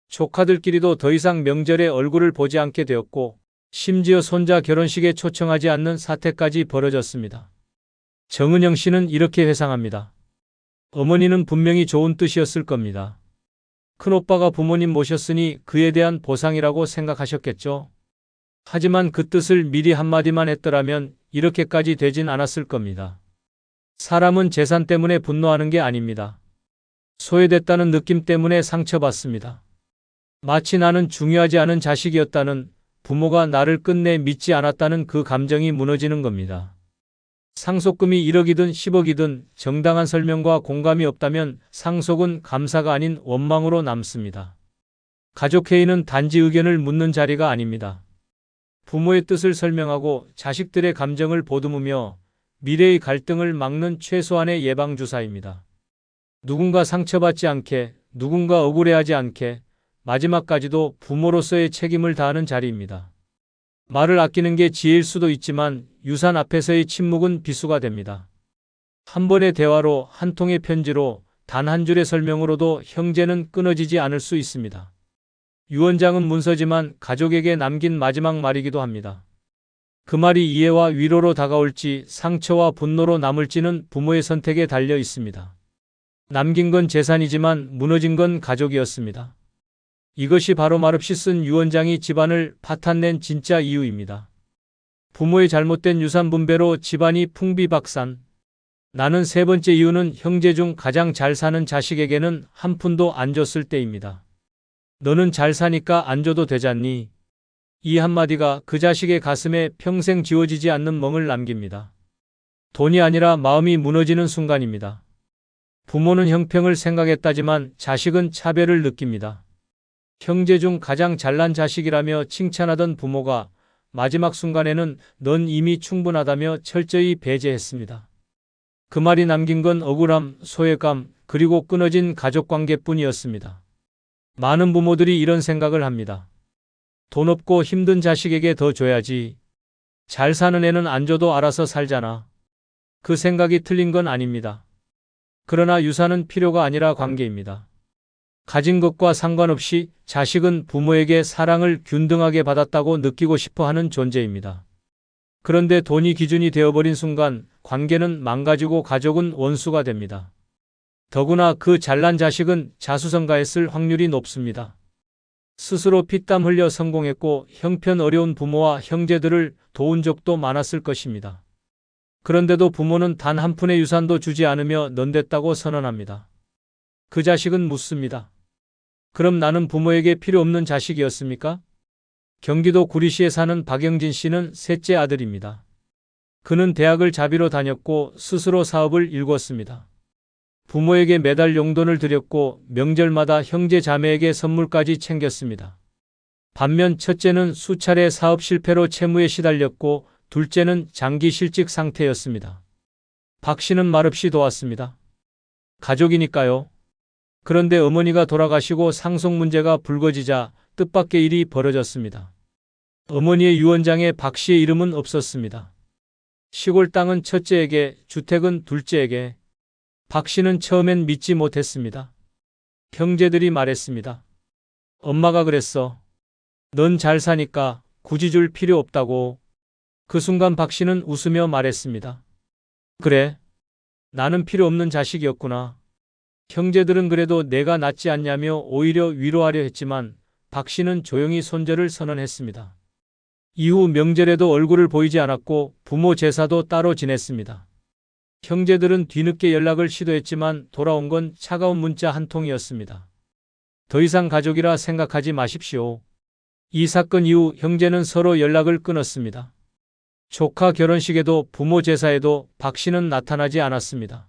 조카들끼리도 더 이상 명절에 얼굴을 보지 않게 되었고 심지어 손자 결혼식에 초청하지 않는 사태까지 벌어졌습니다. 정은영 씨는 이렇게 회상합니다. 어머니는 분명히 좋은 뜻이었을 겁니다. 큰오빠가 부모님 모셨으니 그에 대한 보상이라고 생각하셨겠죠. 하지만 그 뜻을 미리 한마디만 했더라면 이렇게까지 되진 않았을 겁니다. 사람은 재산 때문에 분노하는 게 아닙니다. 소외됐다는 느낌 때문에 상처받습니다. 마치 나는 중요하지 않은 자식이었다는, 부모가 나를 끝내 믿지 않았다는 그 감정이 무너지는 겁니다. 상속금이 1억이든 10억이든 정당한 설명과 공감이 없다면 상속은 감사가 아닌 원망으로 남습니다. 가족회의는 단지 의견을 묻는 자리가 아닙니다. 부모의 뜻을 설명하고 자식들의 감정을 보듬으며 미래의 갈등을 막는 최소한의 예방주사입니다. 누군가 상처받지 않게, 누군가 억울해하지 않게, 마지막까지도 부모로서의 책임을 다하는 자리입니다. 말을 아끼는 게 지혜일 수도 있지만 유산 앞에서의 침묵은 비수가 됩니다. 한 번의 대화로, 한 통의 편지로, 단 한 줄의 설명으로도 형제는 끊어지지 않을 수 있습니다. 유언장은 문서지만 가족에게 남긴 마지막 말이기도 합니다. 그 말이 이해와 위로로 다가올지 상처와 분노로 남을지는 부모의 선택에 달려 있습니다. 남긴 건 재산이지만 무너진 건 가족이었습니다. 이것이 바로 말없이 쓴 유언장이 집안을 파탄낸 진짜 이유입니다. 부모의 잘못된 유산 분배로 집안이 풍비박산. 나는 세 번째 이유는 형제 중 가장 잘 사는 자식에게는 한 푼도 안 줬을 때입니다. 너는 잘 사니까 안 줘도 되잖니? 이 한마디가 그 자식의 가슴에 평생 지워지지 않는 멍을 남깁니다. 돈이 아니라 마음이 무너지는 순간입니다. 부모는 형평을 생각했다지만 자식은 차별을 느낍니다. 형제 중 가장 잘난 자식이라며 칭찬하던 부모가 마지막 순간에는 넌 이미 충분하다며 철저히 배제했습니다. 그 말이 남긴 건 억울함, 소외감, 그리고 끊어진 가족관계뿐이었습니다. 많은 부모들이 이런 생각을 합니다. 돈 없고 힘든 자식에게 더 줘야지. 잘 사는 애는 안 줘도 알아서 살잖아. 그 생각이 틀린 건 아닙니다. 그러나 유산은 필요가 아니라 관계입니다. 가진 것과 상관없이 자식은 부모에게 사랑을 균등하게 받았다고 느끼고 싶어 하는 존재입니다. 그런데 돈이 기준이 되어버린 순간 관계는 망가지고 가족은 원수가 됩니다. 더구나 그 잘난 자식은 자수성가했을 확률이 높습니다. 스스로 피땀 흘려 성공했고 형편 어려운 부모와 형제들을 도운 적도 많았을 것입니다. 그런데도 부모는 단 한 푼의 유산도 주지 않으며 넌 됐다고 선언합니다. 그 자식은 묻습니다. 그럼 나는 부모에게 필요 없는 자식이었습니까? 경기도 구리시에 사는 박영진 씨는 셋째 아들입니다. 그는 대학을 자비로 다녔고 스스로 사업을 일궜습니다. 부모에게 매달 용돈을 드렸고 명절마다 형제 자매에게 선물까지 챙겼습니다. 반면 첫째는 수차례 사업 실패로 채무에 시달렸고 둘째는 장기 실직 상태였습니다. 박 씨는 말없이 도왔습니다. 가족이니까요. 그런데 어머니가 돌아가시고 상속 문제가 불거지자 뜻밖의 일이 벌어졌습니다. 어머니의 유언장에 박 씨의 이름은 없었습니다. 시골 땅은 첫째에게, 주택은 둘째에게. 박 씨는 처음엔 믿지 못했습니다. 형제들이 말했습니다. 엄마가 그랬어. 넌 잘 사니까 굳이 줄 필요 없다고. 그 순간 박 씨는 웃으며 말했습니다. 그래. 나는 필요 없는 자식이었구나. 형제들은 그래도 내가 낫지 않냐며 오히려 위로하려 했지만 박 씨는 조용히 손절을 선언했습니다. 이후 명절에도 얼굴을 보이지 않았고 부모 제사도 따로 지냈습니다. 형제들은 뒤늦게 연락을 시도했지만 돌아온 건 차가운 문자 한 통이었습니다. 더 이상 가족이라 생각하지 마십시오. 이 사건 이후 형제는 서로 연락을 끊었습니다. 조카 결혼식에도 부모 제사에도 박 씨는 나타나지 않았습니다.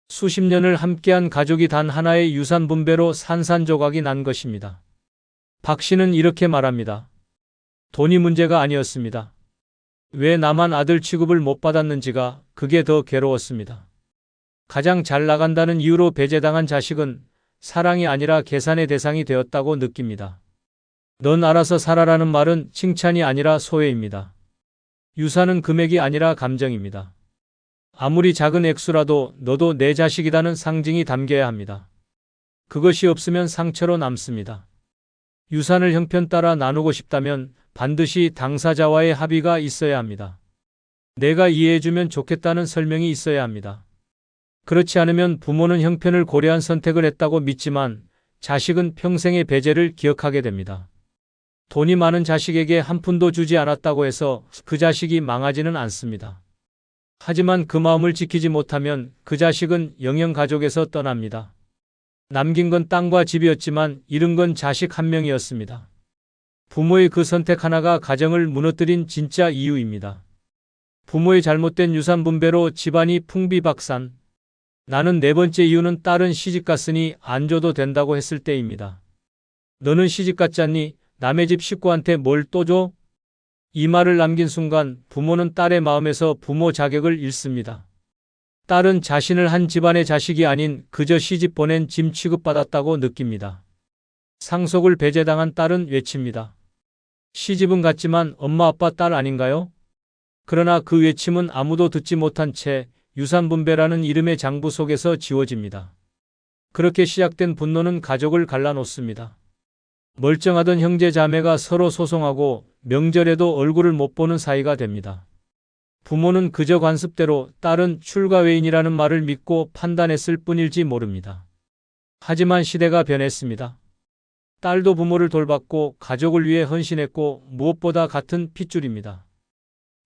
수십 년을 함께한 가족이 단 하나의 유산 분배로 산산조각이 난 것입니다. 박 씨는 이렇게 말합니다. 돈이 문제가 아니었습니다. 왜 나만 아들 취급을 못 받았는지가 그게 더 괴로웠습니다. 가장 잘 나간다는 이유로 배제당한 자식은 사랑이 아니라 계산의 대상이 되었다고 느낍니다. 넌 알아서 살아라는 말은 칭찬이 아니라 소외입니다. 유산은 금액이 아니라 감정입니다. 아무리 작은 액수라도 너도 내 자식이라는 상징이 담겨야 합니다. 그것이 없으면 상처로 남습니다. 유산을 형편 따라 나누고 싶다면 반드시 당사자와의 합의가 있어야 합니다. 내가 이해해주면 좋겠다는 설명이 있어야 합니다. 그렇지 않으면 부모는 형편을 고려한 선택을 했다고 믿지만 자식은 평생의 배제를 기억하게 됩니다. 돈이 많은 자식에게 한 푼도 주지 않았다고 해서 그 자식이 망하지는 않습니다. 하지만 그 마음을 지키지 못하면 그 자식은 영영 가족에서 떠납니다. 남긴 건 땅과 집이었지만 잃은 건 자식 한 명이었습니다. 부모의 그 선택 하나가 가정을 무너뜨린 진짜 이유입니다. 부모의 잘못된 유산 분배로 집안이 풍비박산. 나는 네 번째 이유는 딸은 시집갔으니 안 줘도 된다고 했을 때입니다. 너는 시집갔잖니? 남의 집 식구한테 뭘 또 줘? 이 말을 남긴 순간 부모는 딸의 마음에서 부모 자격을 잃습니다. 딸은 자신을 한 집안의 자식이 아닌 그저 시집 보낸 짐 취급받았다고 느낍니다. 상속을 배제당한 딸은 외칩니다. 시집은 갔지만 엄마 아빠 딸 아닌가요? 그러나 그 외침은 아무도 듣지 못한 채 유산분배라는 이름의 장부 속에서 지워집니다. 그렇게 시작된 분노는 가족을 갈라놓습니다. 멀쩡하던 형제 자매가 서로 소송하고 명절에도 얼굴을 못 보는 사이가 됩니다. 부모는 그저 관습대로 딸은 출가 외인이라는 말을 믿고 판단했을 뿐일지 모릅니다. 하지만 시대가 변했습니다. 딸도 부모를 돌봤고 가족을 위해 헌신했고 무엇보다 같은 핏줄입니다.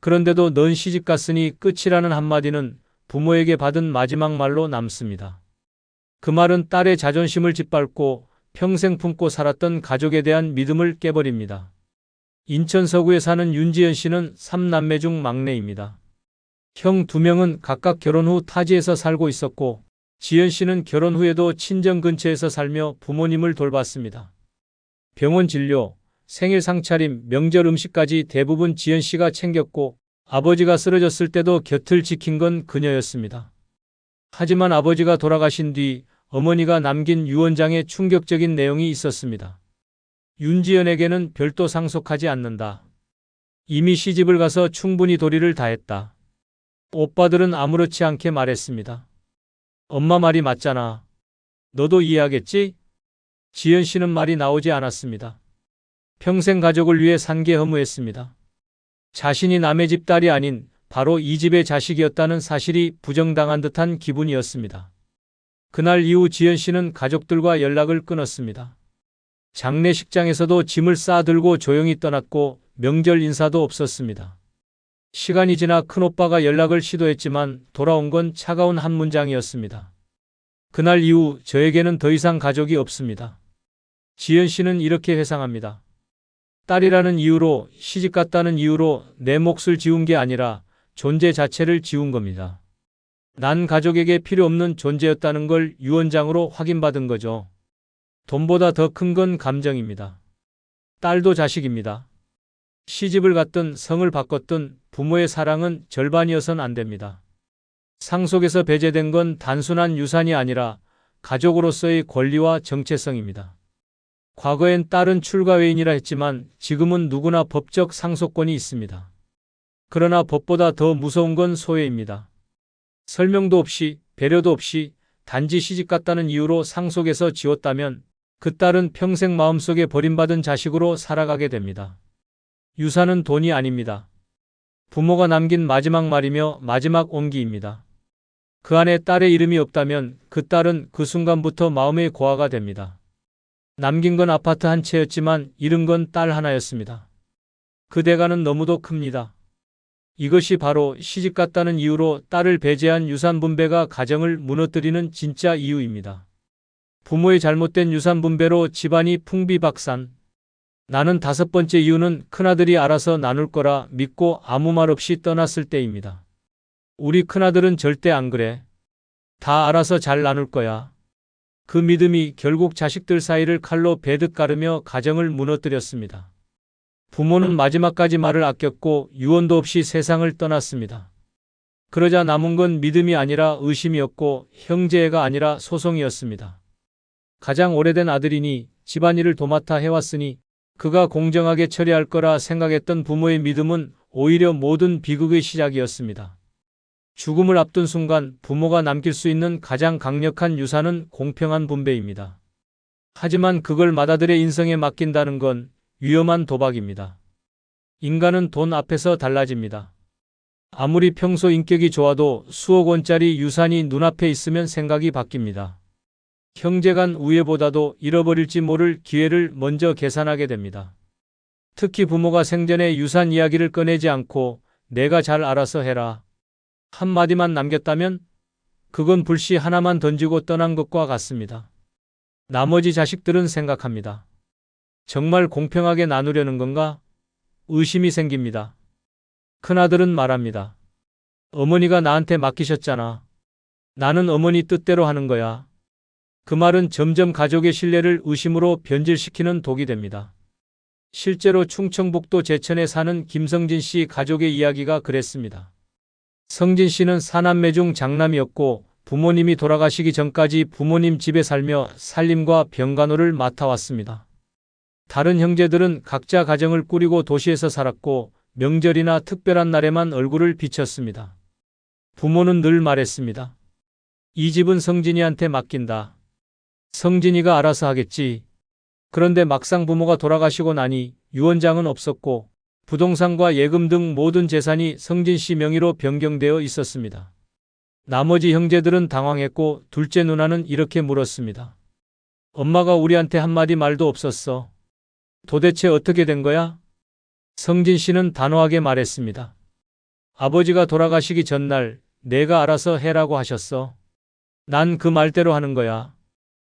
그런데도 넌 시집 갔으니 끝이라는 한마디는 부모에게 받은 마지막 말로 남습니다. 그 말은 딸의 자존심을 짓밟고 평생 품고 살았던 가족에 대한 믿음을 깨버립니다. 인천 서구에 사는 윤지연 씨는 3남매 중 막내입니다. 형 2명은 각각 결혼 후 타지에서 살고 있었고 지연 씨는 결혼 후에도 친정 근처에서 살며 부모님을 돌봤습니다. 병원 진료, 생일 상차림, 명절 음식까지 대부분 지연 씨가 챙겼고 아버지가 쓰러졌을 때도 곁을 지킨 건 그녀였습니다. 하지만 아버지가 돌아가신 뒤 어머니가 남긴 유언장에 충격적인 내용이 있었습니다. 윤지연에게는 별도 상속하지 않는다. 이미 시집을 가서 충분히 도리를 다했다. 오빠들은 아무렇지 않게 말했습니다. 엄마 말이 맞잖아. 너도 이해하겠지? 지연 씨는 말이 나오지 않았습니다. 평생 가족을 위해 산게 허무했습니다. 자신이 남의 집 딸이 아닌 바로 이 집의 자식이었다는 사실이 부정당한 듯한 기분이었습니다. 그날 이후 지연 씨는 가족들과 연락을 끊었습니다. 장례식장에서도 짐을 싸들고 조용히 떠났고 명절 인사도 없었습니다. 시간이 지나 큰오빠가 연락을 시도했지만 돌아온 건 차가운 한 문장이었습니다. 그날 이후 저에게는 더 이상 가족이 없습니다. 지연 씨는 이렇게 회상합니다. 딸이라는 이유로, 시집 갔다는 이유로 내 몫을 지운 게 아니라 존재 자체를 지운 겁니다. 난 가족에게 필요 없는 존재였다는 걸 유언장으로 확인받은 거죠. 돈보다 더 큰 건 감정입니다. 딸도 자식입니다. 시집을 갔든 성을 바꿨든 부모의 사랑은 절반이어선 안 됩니다. 상속에서 배제된 건 단순한 유산이 아니라 가족으로서의 권리와 정체성입니다. 과거엔 딸은 출가 외인이라 했지만 지금은 누구나 법적 상속권이 있습니다. 그러나 법보다 더 무서운 건 소외입니다. 설명도 없이 배려도 없이 단지 시집 갔다는 이유로 상속에서 지웠다면 그 딸은 평생 마음속에 버림받은 자식으로 살아가게 됩니다. 유산은 돈이 아닙니다. 부모가 남긴 마지막 말이며 마지막 온기입니다. 그 안에 딸의 이름이 없다면 그 딸은 그 순간부터 마음의 고아가 됩니다. 남긴 건 아파트 한 채였지만 잃은 건 딸 하나였습니다. 그 대가는 너무도 큽니다. 이것이 바로 시집 갔다는 이유로 딸을 배제한 유산 분배가 가정을 무너뜨리는 진짜 이유입니다. 부모의 잘못된 유산 분배로 집안이 풍비박산. 나는 5번째 이유는 큰아들이 알아서 나눌 거라 믿고 아무 말 없이 떠났을 때입니다. 우리 큰아들은 절대 안 그래. 다 알아서 잘 나눌 거야. 그 믿음이 결국 자식들 사이를 칼로 베듯 가르며 가정을 무너뜨렸습니다. 부모는 마지막까지 말을 아꼈고 유언도 없이 세상을 떠났습니다. 그러자 남은 건 믿음이 아니라 의심이었고 형제애가 아니라 소송이었습니다. 가장 오래된 아들이니 집안일을 도맡아 해왔으니 그가 공정하게 처리할 거라 생각했던 부모의 믿음은 오히려 모든 비극의 시작이었습니다. 죽음을 앞둔 순간 부모가 남길 수 있는 가장 강력한 유산은 공평한 분배입니다. 하지만 그걸 맏아들의 인성에 맡긴다는 건 위험한 도박입니다. 인간은 돈 앞에서 달라집니다. 아무리 평소 인격이 좋아도 수억 원짜리 유산이 눈앞에 있으면 생각이 바뀝니다. 형제간 우애보다도 잃어버릴지 모를 기회를 먼저 계산하게 됩니다. 특히 부모가 생전에 유산 이야기를 꺼내지 않고 내가 잘 알아서 해라 한마디만 남겼다면 그건 불씨 하나만 던지고 떠난 것과 같습니다. 나머지 자식들은 생각합니다. 정말 공평하게 나누려는 건가? 의심이 생깁니다. 큰아들은 말합니다. 어머니가 나한테 맡기셨잖아. 나는 어머니 뜻대로 하는 거야. 그 말은 점점 가족의 신뢰를 의심으로 변질시키는 독이 됩니다. 실제로 충청북도 제천에 사는 김성진 씨 가족의 이야기가 그랬습니다. 성진 씨는 4남매 중 장남이었고 부모님이 돌아가시기 전까지 부모님 집에 살며 살림과 병간호를 맡아왔습니다. 다른 형제들은 각자 가정을 꾸리고 도시에서 살았고 명절이나 특별한 날에만 얼굴을 비쳤습니다. 부모는 늘 말했습니다. 이 집은 성진이한테 맡긴다. 성진이가 알아서 하겠지. 그런데 막상 부모가 돌아가시고 나니 유언장은 없었고 부동산과 예금 등 모든 재산이 성진 씨 명의로 변경되어 있었습니다. 나머지 형제들은 당황했고 둘째 누나는 이렇게 물었습니다. 엄마가 우리한테 한마디 말도 없었어. 도대체 어떻게 된 거야? 성진 씨는 단호하게 말했습니다. 아버지가 돌아가시기 전날 내가 알아서 해라고 하셨어. 난 그 말대로 하는 거야.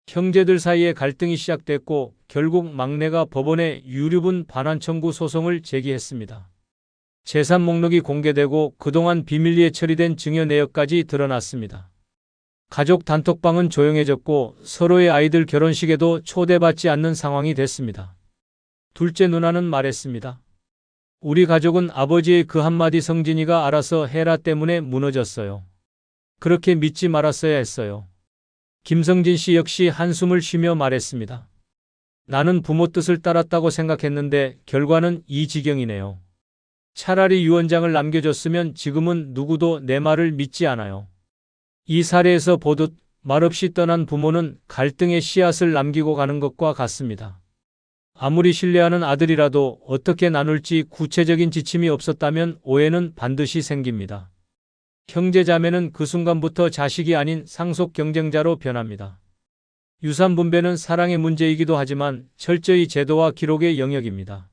형제들 사이에 갈등이 시작됐고 결국 막내가 법원에 유류분 반환 청구 소송을 제기했습니다. 재산 목록이 공개되고 그동안 비밀리에 처리된 증여 내역까지 드러났습니다. 가족 단톡방은 조용해졌고 서로의 아이들 결혼식에도 초대받지 않는 상황이 됐습니다. 둘째 누나는 말했습니다. 우리 가족은 아버지의 그 한마디 성진이가 알아서 해라 때문에 무너졌어요. 그렇게 믿지 말았어야 했어요. 김성진 씨 역시 한숨을 쉬며 말했습니다. 나는 부모 뜻을 따랐다고 생각했는데 결과는 이 지경이네요. 차라리 유언장을 남겨줬으면 지금은 누구도 내 말을 믿지 않아요. 이 사례에서 보듯 말없이 떠난 부모는 갈등의 씨앗을 남기고 가는 것과 같습니다. 아무리 신뢰하는 아들이라도 어떻게 나눌지 구체적인 지침이 없었다면 오해는 반드시 생깁니다. 형제자매는 그 순간부터 자식이 아닌 상속 경쟁자로 변합니다. 유산 분배는 사랑의 문제이기도 하지만 철저히 제도와 기록의 영역입니다.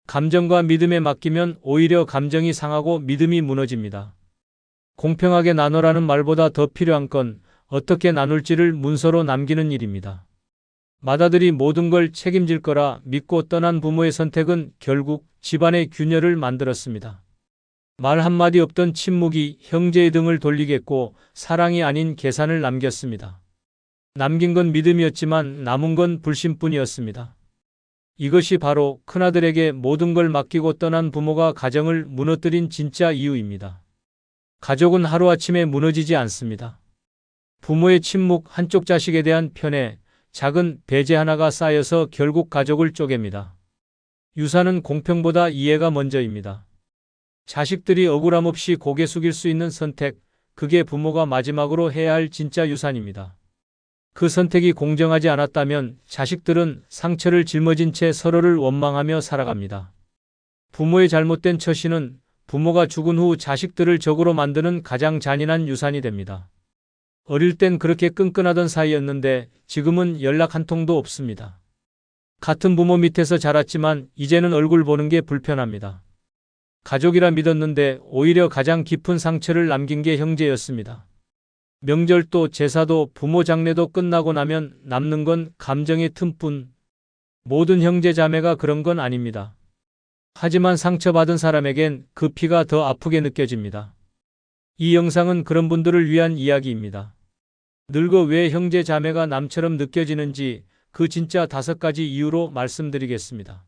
감정과 믿음에 맡기면 오히려 감정이 상하고 믿음이 무너집니다. 공평하게 나눠라는 말보다 더 필요한 건 어떻게 나눌지를 문서로 남기는 일입니다. 맏아들이 모든 걸 책임질 거라 믿고 떠난 부모의 선택은 결국 집안의 균열을 만들었습니다. 말 한마디 없던 침묵이 형제의 등을 돌리겠고 사랑이 아닌 계산을 남겼습니다. 남긴 건 믿음이었지만 남은 건 불신뿐이었습니다. 이것이 바로 큰아들에게 모든 걸 맡기고 떠난 부모가 가정을 무너뜨린 진짜 이유입니다. 가족은 하루아침에 무너지지 않습니다. 부모의 침묵, 한쪽 자식에 대한 편애, 작은 배제 하나가 쌓여서 결국 가족을 쪼갭니다. 유산은 공평보다 이해가 먼저입니다. 자식들이 억울함 없이 고개 숙일 수 있는 선택, 그게 부모가 마지막으로 해야 할 진짜 유산입니다. 그 선택이 공정하지 않았다면 자식들은 상처를 짊어진 채 서로를 원망하며 살아갑니다. 부모의 잘못된 처신은 부모가 죽은 후 자식들을 적으로 만드는 가장 잔인한 유산이 됩니다. 어릴 땐 그렇게 끈끈하던 사이였는데 지금은 연락 한 통도 없습니다. 같은 부모 밑에서 자랐지만 이제는 얼굴 보는 게 불편합니다. 가족이라 믿었는데 오히려 가장 깊은 상처를 남긴 게 형제였습니다. 명절도 제사도 부모 장례도 끝나고 나면 남는 건 감정의 틈뿐. 모든 형제 자매가 그런 건 아닙니다. 하지만 상처받은 사람에겐 그 피가 더 아프게 느껴집니다. 이 영상은 그런 분들을 위한 이야기입니다. 늙어 왜 형제 자매가 남처럼 느껴지는지 그 진짜 5가지 이유로 말씀드리겠습니다.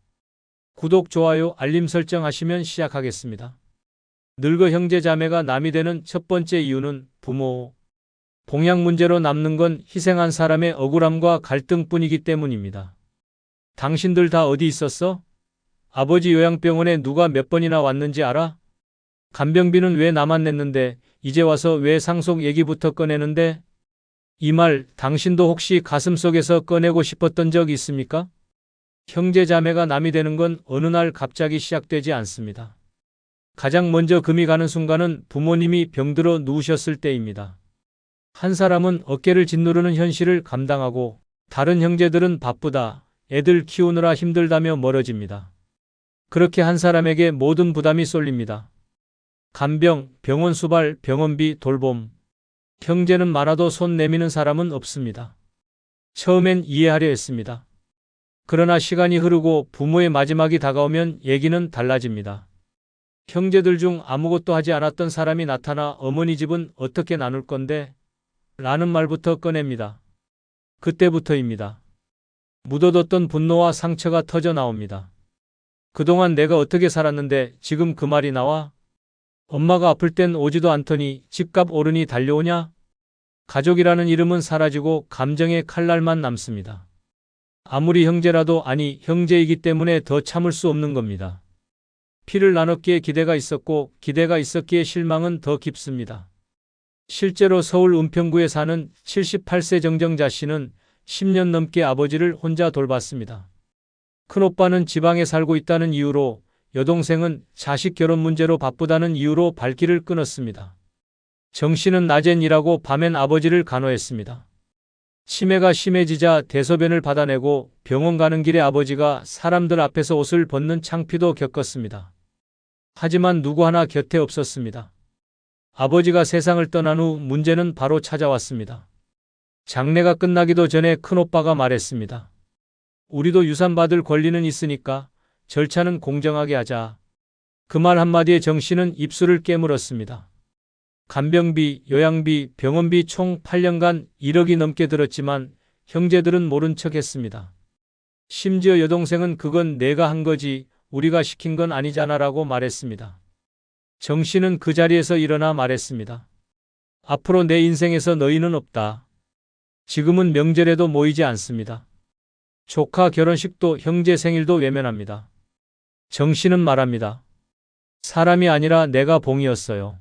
구독, 좋아요, 알림 설정 하시면 시작하겠습니다. 늙어 형제 자매가 남이 되는 첫 번째 이유는 부모. 봉양 문제로 남는 건 희생한 사람의 억울함과 갈등뿐이기 때문입니다. 당신들 다 어디 있었어? 아버지 요양병원에 누가 몇 번이나 왔는지 알아? 간병비는 왜 나만 냈는데 이제 와서 왜 상속 얘기부터 꺼내는데? 이 말 당신도 혹시 가슴속에서 꺼내고 싶었던 적 있습니까? 형제 자매가 남이 되는 건 어느 날 갑자기 시작되지 않습니다. 가장 먼저 금이 가는 순간은 부모님이 병들어 누우셨을 때입니다. 한 사람은 어깨를 짓누르는 현실을 감당하고 다른 형제들은 바쁘다, 애들 키우느라 힘들다며 멀어집니다. 그렇게 한 사람에게 모든 부담이 쏠립니다. 간병, 병원 수발, 병원비, 돌봄. 형제는 많아도 손 내미는 사람은 없습니다. 처음엔 이해하려 했습니다. 그러나 시간이 흐르고 부모의 마지막이 다가오면 얘기는 달라집니다. 형제들 중 아무것도 하지 않았던 사람이 나타나 어머니 집은 어떻게 나눌 건데? 라는 말부터 꺼냅니다. 그때부터입니다. 묻어뒀던 분노와 상처가 터져 나옵니다. 그동안 내가 어떻게 살았는데 지금 그 말이 나와? 엄마가 아플 땐 오지도 않더니 집값 오르니 달려오냐? 가족이라는 이름은 사라지고 감정의 칼날만 남습니다. 아무리 형제라도 아니 형제이기 때문에 더 참을 수 없는 겁니다. 피를 나눴기에 기대가 있었고 기대가 있었기에 실망은 더 깊습니다. 실제로 서울 은평구에 사는 78세 정정자 씨는 10년 넘게 아버지를 혼자 돌봤습니다. 큰오빠는 지방에 살고 있다는 이유로, 여동생은 자식 결혼 문제로 바쁘다는 이유로 발길을 끊었습니다. 정 씨는 낮엔 일하고 밤엔 아버지를 간호했습니다. 치매가 심해지자 대소변을 받아내고 병원 가는 길에 아버지가 사람들 앞에서 옷을 벗는 창피도 겪었습니다. 하지만 누구 하나 곁에 없었습니다. 아버지가 세상을 떠난 후 문제는 바로 찾아왔습니다. 장례가 끝나기도 전에 큰오빠가 말했습니다. 우리도 유산 받을 권리는 있으니까 절차는 공정하게 하자. 그 말 한마디에 정 씨는 입술을 깨물었습니다. 간병비, 요양비, 병원비 총 8년간 1억이 넘게 들었지만 형제들은 모른 척 했습니다. 심지어 여동생은 그건 내가 한 거지 우리가 시킨 건 아니잖아라고 말했습니다. 정 씨는 그 자리에서 일어나 말했습니다. 앞으로 내 인생에서 너희는 없다. 지금은 명절에도 모이지 않습니다. 조카 결혼식도 형제 생일도 외면합니다. 정 씨는 말합니다. 사람이 아니라 내가 봉이었어요.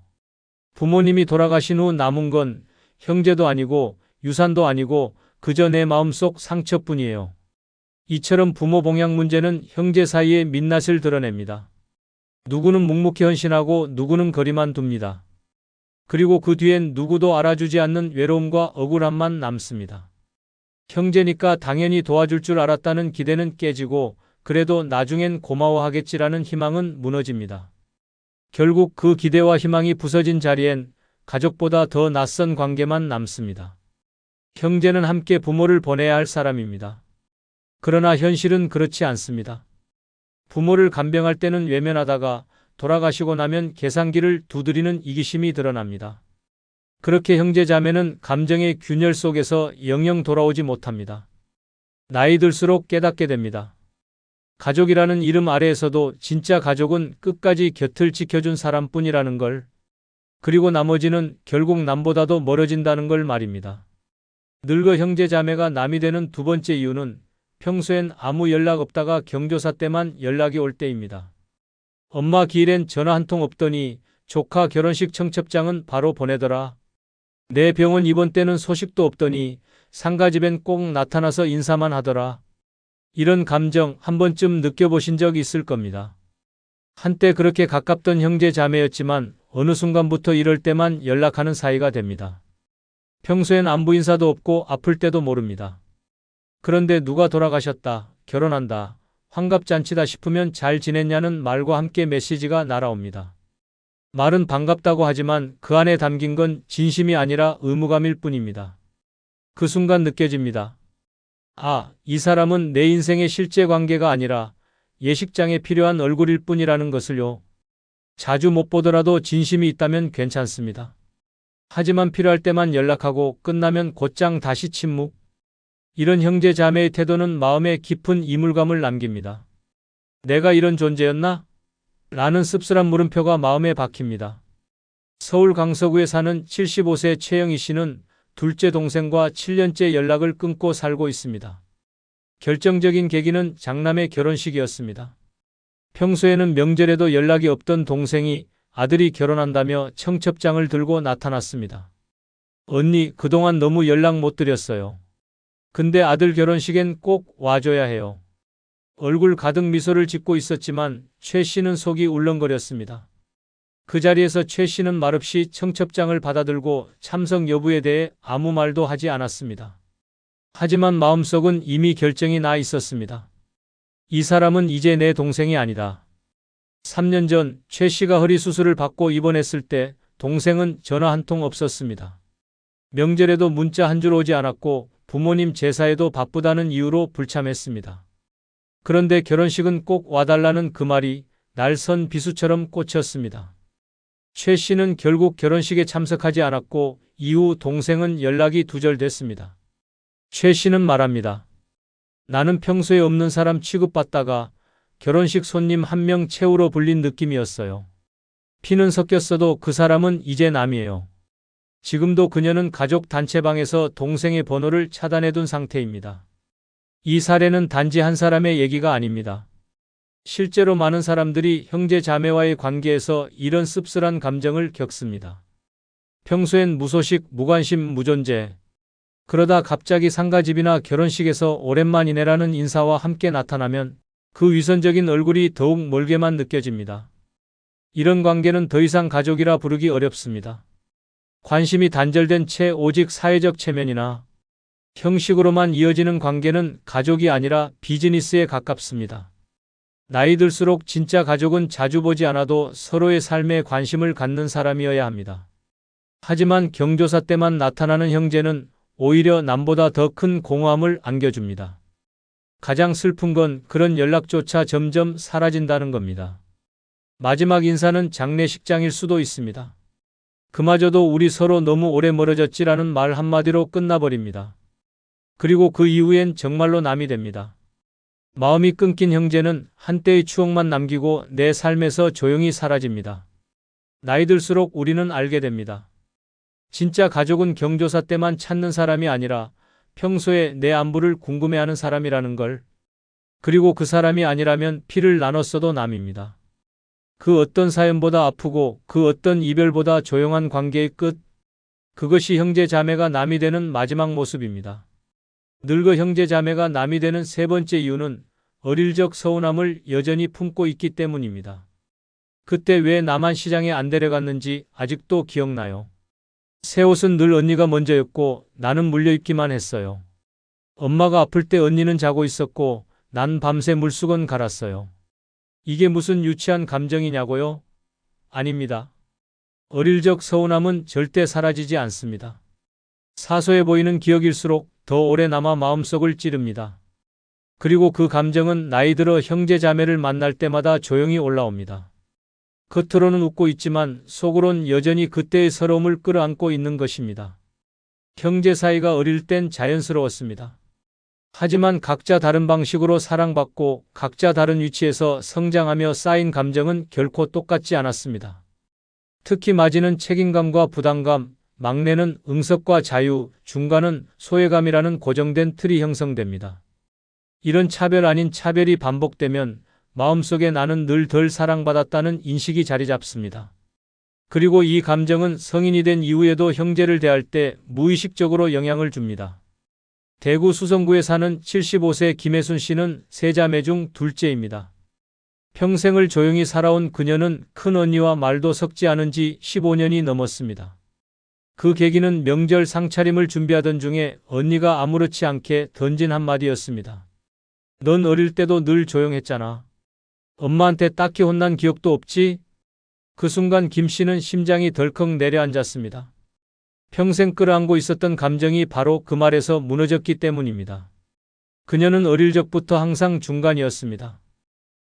부모님이 돌아가신 후 남은 건 형제도 아니고 유산도 아니고 그저 내 마음속 상처뿐이에요. 이처럼 부모 봉양 문제는 형제 사이의 민낯을 드러냅니다. 누구는 묵묵히 헌신하고 누구는 거리만 둡니다. 그리고 그 뒤엔 누구도 알아주지 않는 외로움과 억울함만 남습니다. 형제니까 당연히 도와줄 줄 알았다는 기대는 깨지고 그래도 나중엔 고마워하겠지라는 희망은 무너집니다. 결국 그 기대와 희망이 부서진 자리엔 가족보다 더 낯선 관계만 남습니다. 형제는 함께 부모를 보내야 할 사람입니다. 그러나 현실은 그렇지 않습니다. 부모를 간병할 때는 외면하다가 돌아가시고 나면 계산기를 두드리는 이기심이 드러납니다. 그렇게 형제 자매는 감정의 균열 속에서 영영 돌아오지 못합니다. 나이 들수록 깨닫게 됩니다. 가족이라는 이름 아래에서도 진짜 가족은 끝까지 곁을 지켜준 사람뿐이라는 걸, 그리고 나머지는 결국 남보다도 멀어진다는 걸 말입니다. 늙어 형제 자매가 남이 되는 두 번째 이유는 평소엔 아무 연락 없다가 경조사 때만 연락이 올 때입니다. 엄마 기일엔 전화 한 통 없더니 조카 결혼식 청첩장은 바로 보내더라. 내 병원 입원 때는 소식도 없더니 상가집엔 꼭 나타나서 인사만 하더라. 이런 감정 한 번쯤 느껴보신 적 있을 겁니다. 한때 그렇게 가깝던 형제 자매였지만 어느 순간부터 이럴 때만 연락하는 사이가 됩니다. 평소엔 안부 인사도 없고 아플 때도 모릅니다. 그런데 누가 돌아가셨다, 결혼한다, 환갑잔치다 싶으면 잘 지냈냐는 말과 함께 메시지가 날아옵니다. 말은 반갑다고 하지만 그 안에 담긴 건 진심이 아니라 의무감일 뿐입니다. 그 순간 느껴집니다. 아, 이 사람은 내 인생의 실제 관계가 아니라 예식장에 필요한 얼굴일 뿐이라는 것을요. 자주 못 보더라도 진심이 있다면 괜찮습니다. 하지만 필요할 때만 연락하고 끝나면 곧장 다시 침묵. 이런 형제 자매의 태도는 마음에 깊은 이물감을 남깁니다. 내가 이런 존재였나? 라는 씁쓸한 물음표가 마음에 박힙니다. 서울 강서구에 사는 75세 최영희 씨는 둘째 동생과 7년째 연락을 끊고 살고 있습니다. 결정적인 계기는 장남의 결혼식이었습니다. 평소에는 명절에도 연락이 없던 동생이 아들이 결혼한다며 청첩장을 들고 나타났습니다. 언니, 그동안 너무 연락 못 드렸어요. 근데 아들 결혼식엔 꼭 와줘야 해요. 얼굴 가득 미소를 짓고 있었지만 최 씨는 속이 울렁거렸습니다. 그 자리에서 최 씨는 말없이 청첩장을 받아들고 참석 여부에 대해 아무 말도 하지 않았습니다. 하지만 마음속은 이미 결정이 나 있었습니다. 이 사람은 이제 내 동생이 아니다. 3년 전 최 씨가 허리 수술을 받고 입원했을 때 동생은 전화 한 통 없었습니다. 명절에도 문자 한 줄 오지 않았고 부모님 제사에도 바쁘다는 이유로 불참했습니다. 그런데 결혼식은 꼭 와달라는 그 말이 날선 비수처럼 꽂혔습니다. 최 씨는 결국 결혼식에 참석하지 않았고 이후 동생은 연락이 두절됐습니다. 최 씨는 말합니다. 나는 평소에 없는 사람 취급받다가 결혼식 손님 한 명 채우러 불린 느낌이었어요. 피는 섞였어도 그 사람은 이제 남이에요. 지금도 그녀는 가족 단체방에서 동생의 번호를 차단해둔 상태입니다. 이 사례는 단지 한 사람의 얘기가 아닙니다. 실제로 많은 사람들이 형제 자매와의 관계에서 이런 씁쓸한 감정을 겪습니다. 평소엔 무소식, 무관심, 무존재. 그러다 갑자기 상가집이나 결혼식에서 오랜만이네라는 인사와 함께 나타나면 그 위선적인 얼굴이 더욱 멀게만 느껴집니다. 이런 관계는 더 이상 가족이라 부르기 어렵습니다. 관심이 단절된 채 오직 사회적 체면이나 형식으로만 이어지는 관계는 가족이 아니라 비즈니스에 가깝습니다. 나이 들수록 진짜 가족은 자주 보지 않아도 서로의 삶에 관심을 갖는 사람이어야 합니다. 하지만 경조사 때만 나타나는 형제는 오히려 남보다 더 큰 공허함을 안겨줍니다. 가장 슬픈 건 그런 연락조차 점점 사라진다는 겁니다. 마지막 인사는 장례식장일 수도 있습니다. 그마저도 우리 서로 너무 오래 멀어졌지라는 말 한마디로 끝나버립니다. 그리고 그 이후엔 정말로 남이 됩니다. 마음이 끊긴 형제는 한때의 추억만 남기고 내 삶에서 조용히 사라집니다. 나이 들수록 우리는 알게 됩니다. 진짜 가족은 경조사 때만 찾는 사람이 아니라 평소에 내 안부를 궁금해하는 사람이라는 걸. 그리고 그 사람이 아니라면 피를 나눴어도 남입니다. 그 어떤 사연보다 아프고 그 어떤 이별보다 조용한 관계의 끝. 그것이 형제 자매가 남이 되는 마지막 모습입니다. 늙어 형제 자매가 남이 되는 세 번째 이유는 어릴 적 서운함을 여전히 품고 있기 때문입니다. 그때 왜 나만 시장에 안 데려갔는지 아직도 기억나요. 새 옷은 늘 언니가 먼저였고 나는 물려입기만 했어요. 엄마가 아플 때 언니는 자고 있었고 난 밤새 물수건 갈았어요. 이게 무슨 유치한 감정이냐고요? 아닙니다. 어릴 적 서운함은 절대 사라지지 않습니다. 사소해 보이는 기억일수록 더 오래 남아 마음속을 찌릅니다. 그리고 그 감정은 나이 들어 형제 자매를 만날 때마다 조용히 올라옵니다. 겉으로는 웃고 있지만 속으론 여전히 그때의 서러움을 끌어안고 있는 것입니다. 형제 사이가 어릴 땐 자연스러웠습니다. 하지만 각자 다른 방식으로 사랑받고 각자 다른 위치에서 성장하며 쌓인 감정은 결코 똑같지 않았습니다. 특히 마지는 책임감과 부담감, 막내는 응석과 자유, 중간은 소외감이라는 고정된 틀이 형성됩니다. 이런 차별 아닌 차별이 반복되면 마음속에 나는 늘 덜 사랑받았다는 인식이 자리 잡습니다. 그리고 이 감정은 성인이 된 이후에도 형제를 대할 때 무의식적으로 영향을 줍니다. 대구 수성구에 사는 75세 김혜순 씨는 세 자매 중 둘째입니다. 평생을 조용히 살아온 그녀는 큰 언니와 말도 섞지 않은 지 15년이 넘었습니다. 그 계기는 명절 상차림을 준비하던 중에 언니가 아무렇지 않게 던진 한마디였습니다. 넌 어릴 때도 늘 조용했잖아. 엄마한테 딱히 혼난 기억도 없지? 그 순간 김 씨는 심장이 덜컥 내려앉았습니다. 평생 끌어안고 있었던 감정이 바로 그 말에서 무너졌기 때문입니다. 그녀는 어릴 적부터 항상 중간이었습니다.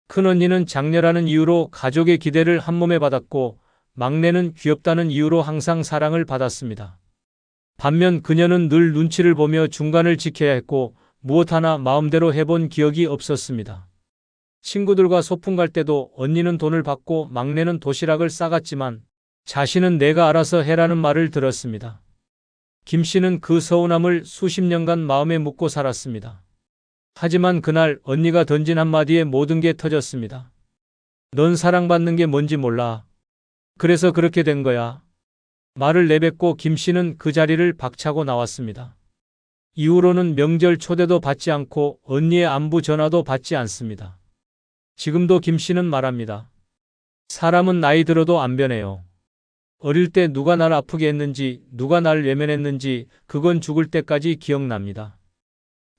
큰언니는 장녀라는 이유로 가족의 기대를 한몸에 받았고 막내는 귀엽다는 이유로 항상 사랑을 받았습니다. 반면 그녀는 늘 눈치를 보며 중간을 지켜야 했고 무엇 하나 마음대로 해본 기억이 없었습니다. 친구들과 소풍 갈 때도 언니는 돈을 받고 막내는 도시락을 싸갔지만 자신은 내가 알아서 해라는 말을 들었습니다. 김 씨는 그 서운함을 수십 년간 마음에 묻고 살았습니다. 하지만 그날 언니가 던진 한마디에 모든 게 터졌습니다. 넌 사랑받는 게 뭔지 몰라. 그래서 그렇게 된 거야. 말을 내뱉고 김 씨는 그 자리를 박차고 나왔습니다. 이후로는 명절 초대도 받지 않고 언니의 안부 전화도 받지 않습니다. 지금도 김 씨는 말합니다. 사람은 나이 들어도 안 변해요. 어릴 때 누가 날 아프게 했는지, 누가 날 외면했는지 그건 죽을 때까지 기억납니다.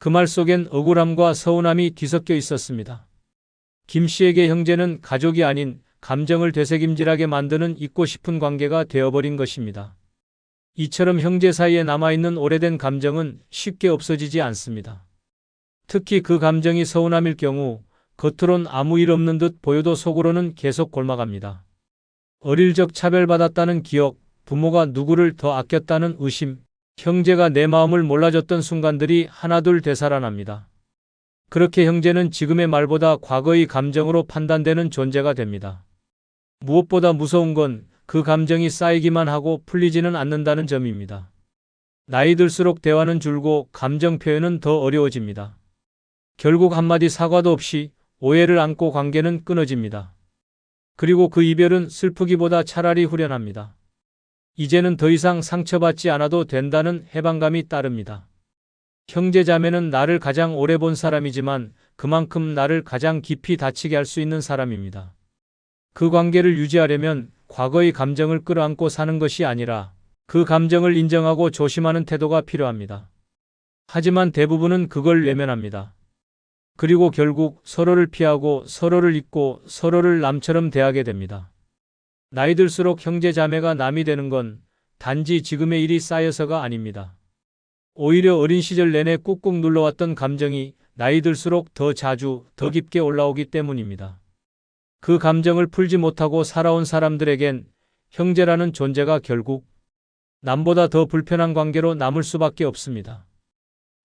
그 말 속엔 억울함과 서운함이 뒤섞여 있었습니다. 김 씨에게 형제는 가족이 아닌 감정을 되새김질하게 만드는 잊고 싶은 관계가 되어버린 것입니다. 이처럼 형제 사이에 남아있는 오래된 감정은 쉽게 없어지지 않습니다. 특히 그 감정이 서운함일 경우 겉으론 아무 일 없는 듯 보여도 속으로는 계속 골마갑니다. 어릴 적 차별받았다는 기억, 부모가 누구를 더 아꼈다는 의심, 형제가 내 마음을 몰라줬던 순간들이 하나둘 되살아납니다. 그렇게 형제는 지금의 말보다 과거의 감정으로 판단되는 존재가 됩니다. 무엇보다 무서운 건 그 감정이 쌓이기만 하고 풀리지는 않는다는 점입니다. 나이 들수록 대화는 줄고 감정 표현은 더 어려워집니다. 결국 한마디 사과도 없이 오해를 안고 관계는 끊어집니다. 그리고 그 이별은 슬프기보다 차라리 후련합니다. 이제는 더 이상 상처받지 않아도 된다는 해방감이 따릅니다. 형제자매는 나를 가장 오래 본 사람이지만 그만큼 나를 가장 깊이 다치게 할 수 있는 사람입니다. 그 관계를 유지하려면 과거의 감정을 끌어안고 사는 것이 아니라 그 감정을 인정하고 조심하는 태도가 필요합니다. 하지만 대부분은 그걸 외면합니다. 그리고 결국 서로를 피하고 서로를 잊고 서로를 남처럼 대하게 됩니다. 나이 들수록 형제 자매가 남이 되는 건 단지 지금의 일이 쌓여서가 아닙니다. 오히려 어린 시절 내내 꾹꾹 눌러왔던 감정이 나이 들수록 더 자주, 더 깊게 올라오기 때문입니다. 그 감정을 풀지 못하고 살아온 사람들에겐 형제라는 존재가 결국 남보다 더 불편한 관계로 남을 수밖에 없습니다.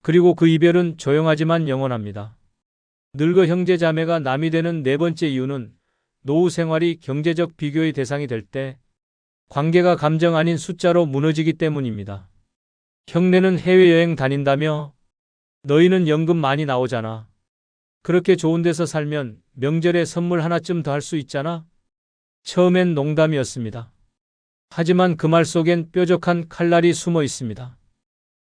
그리고 그 이별은 조용하지만 영원합니다. 늙어 형제 자매가 남이 되는 네 번째 이유는 노후 생활이 경제적 비교의 대상이 될 때 관계가 감정 아닌 숫자로 무너지기 때문입니다. 형네는 해외여행 다닌다며? 너희는 연금 많이 나오잖아. 그렇게 좋은 데서 살면 명절에 선물 하나쯤 더 할 수 있잖아? 처음엔 농담이었습니다. 하지만 그 말 속엔 뾰족한 칼날이 숨어 있습니다.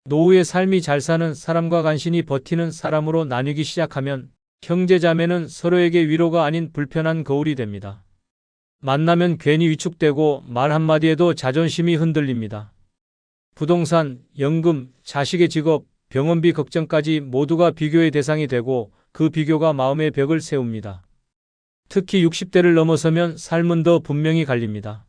노후의 삶이 잘 사는 사람과 간신히 버티는 사람으로 나뉘기 시작하면 형제자매는 서로에게 위로가 아닌 불편한 거울이 됩니다. 만나면 괜히 위축되고 말 한마디에도 자존심이 흔들립니다. 부동산, 연금, 자식의 직업, 병원비 걱정까지 모두가 비교의 대상이 되고 그 비교가 마음의 벽을 세웁니다. 특히 60대를 넘어서면 삶은 더 분명히 갈립니다.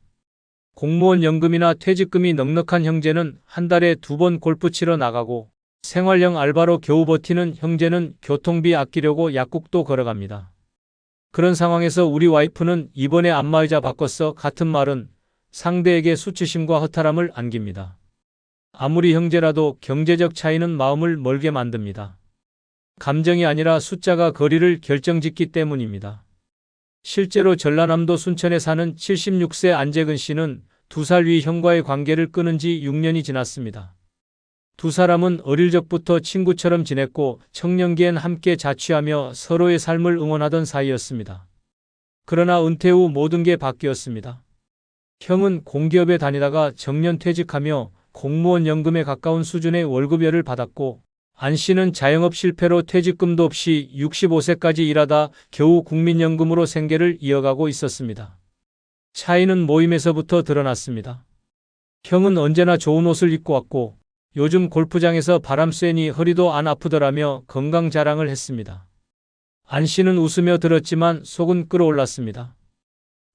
공무원 연금이나 퇴직금이 넉넉한 형제는 한 달에 2번 골프 치러 나가고 생활형 알바로 겨우 버티는 형제는 교통비 아끼려고 약국도 걸어갑니다. 그런 상황에서 우리 와이프는 이번에 안마의자 바꿨어 같은 말은 상대에게 수치심과 허탈함을 안깁니다. 아무리 형제라도 경제적 차이는 마음을 멀게 만듭니다. 감정이 아니라 숫자가 거리를 결정짓기 때문입니다. 실제로 전라남도 순천에 사는 76세 안재근 씨는 2살 위 형과의 관계를 끊은 지 6년이 지났습니다. 두 사람은 어릴 적부터 친구처럼 지냈고 청년기엔 함께 자취하며 서로의 삶을 응원하던 사이였습니다. 그러나 은퇴 후 모든 게 바뀌었습니다. 형은 공기업에 다니다가 정년퇴직하며 공무원 연금에 가까운 수준의 월급여를 받았고 안 씨는 자영업 실패로 퇴직금도 없이 65세까지 일하다 겨우 국민연금으로 생계를 이어가고 있었습니다. 차이는 모임에서부터 드러났습니다. 형은 언제나 좋은 옷을 입고 왔고 요즘 골프장에서 바람 쐬니 허리도 안 아프더라며 건강 자랑을 했습니다. 안 씨는 웃으며 들었지만 속은 끓어올랐습니다.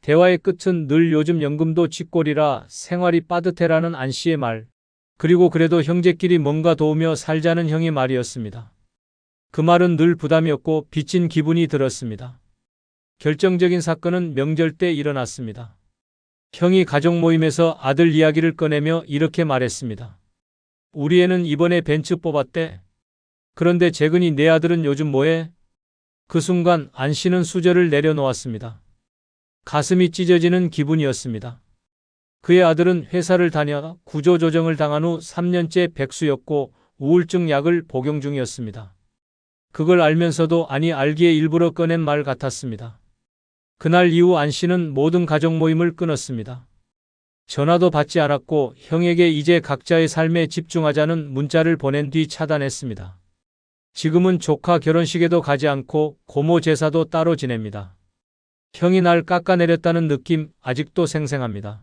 대화의 끝은 늘 요즘 연금도 쥐꼬리라 생활이 빠듯해라는 안 씨의 말. 그리고 그래도 형제끼리 뭔가 도우며 살자는 형의 말이었습니다. 그 말은 늘 부담이었고 빚진 기분이 들었습니다. 결정적인 사건은 명절 때 일어났습니다. 형이 가족 모임에서 아들 이야기를 꺼내며 이렇게 말했습니다. 우리 애는 이번에 벤츠 뽑았대. 그런데 재근이 내 아들은 요즘 뭐해? 그 순간 안 씨는 수저를 내려놓았습니다. 가슴이 찢어지는 기분이었습니다. 그의 아들은 회사를 다녀 구조조정을 당한 후 3년째 백수였고 우울증 약을 복용 중이었습니다. 그걸 알면서도 아니 알기에 일부러 꺼낸 말 같았습니다. 그날 이후 안 씨는 모든 가족 모임을 끊었습니다. 전화도 받지 않았고 형에게 이제 각자의 삶에 집중하자는 문자를 보낸 뒤 차단했습니다. 지금은 조카 결혼식에도 가지 않고 고모 제사도 따로 지냅니다. 형이 날 깎아내렸다는 느낌 아직도 생생합니다.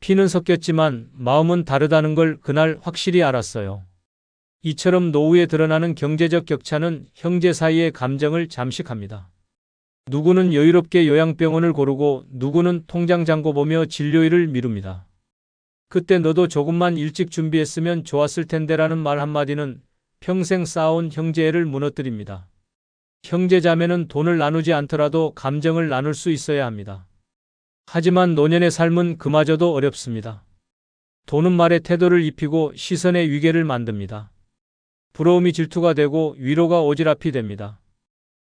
피는 섞였지만 마음은 다르다는 걸 그날 확실히 알았어요. 이처럼 노후에 드러나는 경제적 격차는 형제 사이의 감정을 잠식합니다. 누구는 여유롭게 요양병원을 고르고 누구는 통장 잔고 보며 진료일을 미룹니다. 그때 너도 조금만 일찍 준비했으면 좋았을 텐데라는 말 한마디는 평생 쌓아온 형제애를 무너뜨립니다. 형제자매는 돈을 나누지 않더라도 감정을 나눌 수 있어야 합니다. 하지만 노년의 삶은 그마저도 어렵습니다. 돈은 말에 태도를 입히고 시선의 위계를 만듭니다. 부러움이 질투가 되고 위로가 오지랖이 됩니다.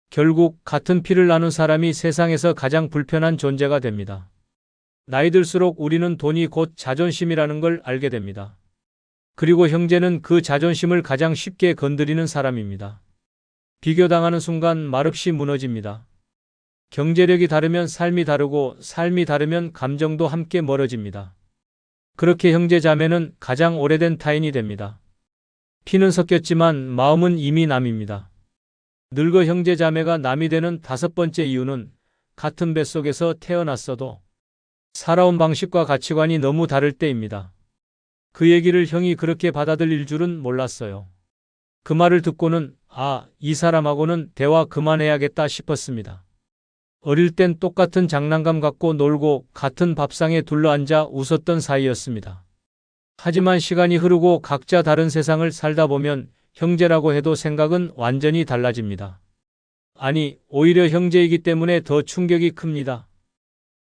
결국 같은 피를 나눈 사람이 세상에서 가장 불편한 존재가 됩니다. 나이 들수록 우리는 돈이 곧 자존심이라는 걸 알게 됩니다. 그리고 형제는 그 자존심을 가장 쉽게 건드리는 사람입니다. 비교당하는 순간 말없이 무너집니다. 경제력이 다르면 삶이 다르고 삶이 다르면 감정도 함께 멀어집니다. 그렇게 형제 자매는 가장 오래된 타인이 됩니다. 피는 섞였지만 마음은 이미 남입니다. 늙어 형제 자매가 남이 되는 5번째 이유는 같은 뱃속에서 태어났어도 살아온 방식과 가치관이 너무 다를 때입니다. 그 얘기를 형이 그렇게 받아들일 줄은 몰랐어요. 그 말을 듣고는 이 사람하고는 대화 그만해야겠다 싶었습니다. 어릴 땐 똑같은 장난감 갖고 놀고 같은 밥상에 둘러앉아 웃었던 사이였습니다. 하지만 시간이 흐르고 각자 다른 세상을 살다 보면 형제라고 해도 생각은 완전히 달라집니다. 아니, 오히려 형제이기 때문에 더 충격이 큽니다.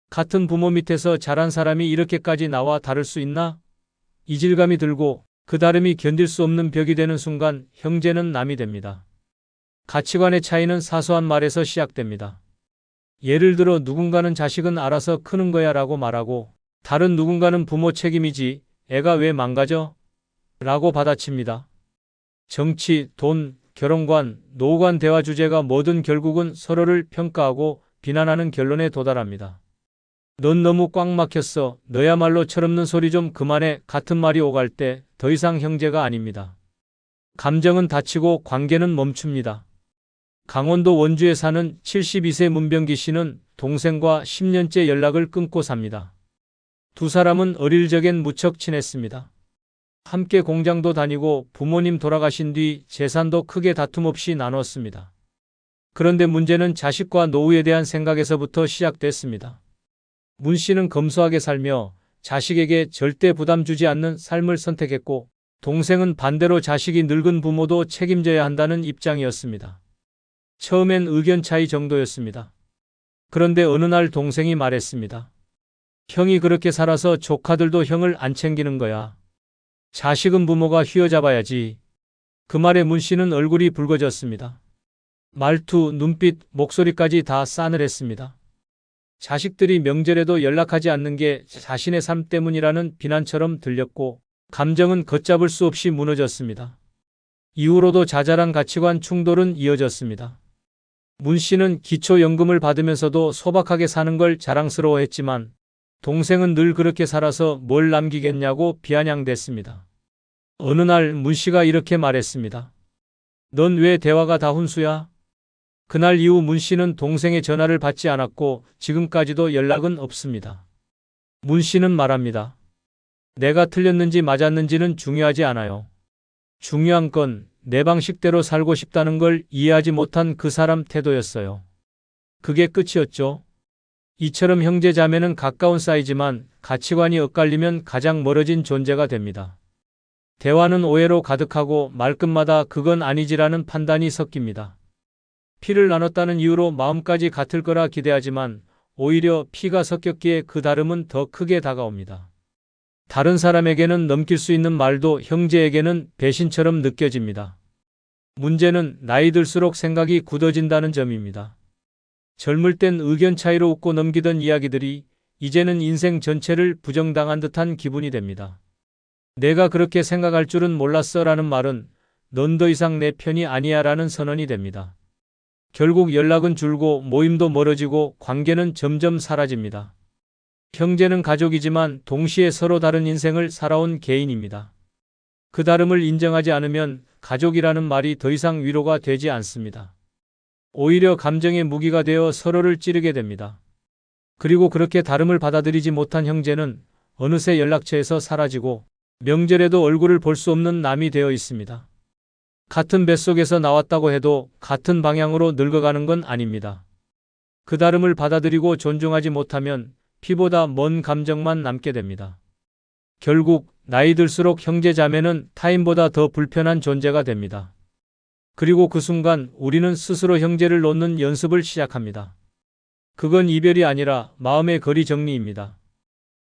같은 부모 밑에서 자란 사람이 이렇게까지 나와 다를 수 있나? 이질감이 들고 그 다름이 견딜 수 없는 벽이 되는 순간 형제는 남이 됩니다. 가치관의 차이는 사소한 말에서 시작됩니다. 예를 들어 누군가는 자식은 알아서 크는 거야 라고 말하고 다른 누군가는 부모 책임이지 애가 왜 망가져? 라고 받아칩니다. 정치, 돈, 결혼관, 노후관 대화 주제가 뭐든 결국은 서로를 평가하고 비난하는 결론에 도달합니다. 넌 너무 꽉 막혔어. 너야말로 철없는 소리 좀 그만해. 같은 말이 오갈 때 더 이상 형제가 아닙니다. 감정은 다치고 관계는 멈춥니다. 강원도 원주에 사는 72세 문병기 씨는 동생과 10년째 연락을 끊고 삽니다. 두 사람은 어릴 적엔 무척 친했습니다. 함께 공장도 다니고 부모님 돌아가신 뒤 재산도 크게 다툼 없이 나눴습니다. 그런데 문제는 자식과 노후에 대한 생각에서부터 시작됐습니다. 문 씨는 검소하게 살며 자식에게 절대 부담 주지 않는 삶을 선택했고 동생은 반대로 자식이 늙은 부모도 책임져야 한다는 입장이었습니다. 처음엔 의견 차이 정도였습니다. 그런데 어느 날 동생이 말했습니다. 형이 그렇게 살아서 조카들도 형을 안 챙기는 거야. 자식은 부모가 휘어잡아야지. 그 말에 문 씨는 얼굴이 붉어졌습니다. 말투, 눈빛, 목소리까지 다 싸늘했습니다. 자식들이 명절에도 연락하지 않는 게 자신의 삶 때문이라는 비난처럼 들렸고 감정은 걷잡을 수 없이 무너졌습니다. 이후로도 자잘한 가치관 충돌은 이어졌습니다. 문 씨는 기초연금을 받으면서도 소박하게 사는 걸 자랑스러워했지만 동생은 늘 그렇게 살아서 뭘 남기겠냐고 비아냥댔습니다. 어느 날 문 씨가 이렇게 말했습니다. 넌 왜 대화가 다 훈수야? 그날 이후 문 씨는 동생의 전화를 받지 않았고 지금까지도 연락은 없습니다. 문 씨는 말합니다. 내가 틀렸는지 맞았는지는 중요하지 않아요. 중요한 건 내 방식대로 살고 싶다는 걸 이해하지 못한 그 사람 태도였어요. 그게 끝이었죠. 이처럼 형제 자매는 가까운 사이지만 가치관이 엇갈리면 가장 멀어진 존재가 됩니다. 대화는 오해로 가득하고 말끝마다 그건 아니지라는 판단이 섞입니다. 피를 나눴다는 이유로 마음까지 같을 거라 기대하지만 오히려 피가 섞였기에 그 다름은 더 크게 다가옵니다. 다른 사람에게는 넘길 수 있는 말도 형제에게는 배신처럼 느껴집니다. 문제는 나이 들수록 생각이 굳어진다는 점입니다. 젊을 땐 의견 차이로 웃고 넘기던 이야기들이 이제는 인생 전체를 부정당한 듯한 기분이 됩니다. 내가 그렇게 생각할 줄은 몰랐어 라는 말은 넌 더 이상 내 편이 아니야 라는 선언이 됩니다. 결국 연락은 줄고 모임도 멀어지고 관계는 점점 사라집니다. 형제는 가족이지만 동시에 서로 다른 인생을 살아온 개인입니다. 그 다름을 인정하지 않으면 가족이라는 말이 더 이상 위로가 되지 않습니다. 오히려 감정의 무기가 되어 서로를 찌르게 됩니다. 그리고 그렇게 다름을 받아들이지 못한 형제는 어느새 연락처에서 사라지고 명절에도 얼굴을 볼 수 없는 남이 되어 있습니다. 같은 뱃속에서 나왔다고 해도 같은 방향으로 늙어가는 건 아닙니다. 그 다름을 받아들이고 존중하지 못하면 피보다 먼 감정만 남게 됩니다. 결국 나이 들수록 형제 자매는 타인보다 더 불편한 존재가 됩니다. 그리고 그 순간 우리는 스스로 형제를 놓는 연습을 시작합니다. 그건 이별이 아니라 마음의 거리 정리입니다.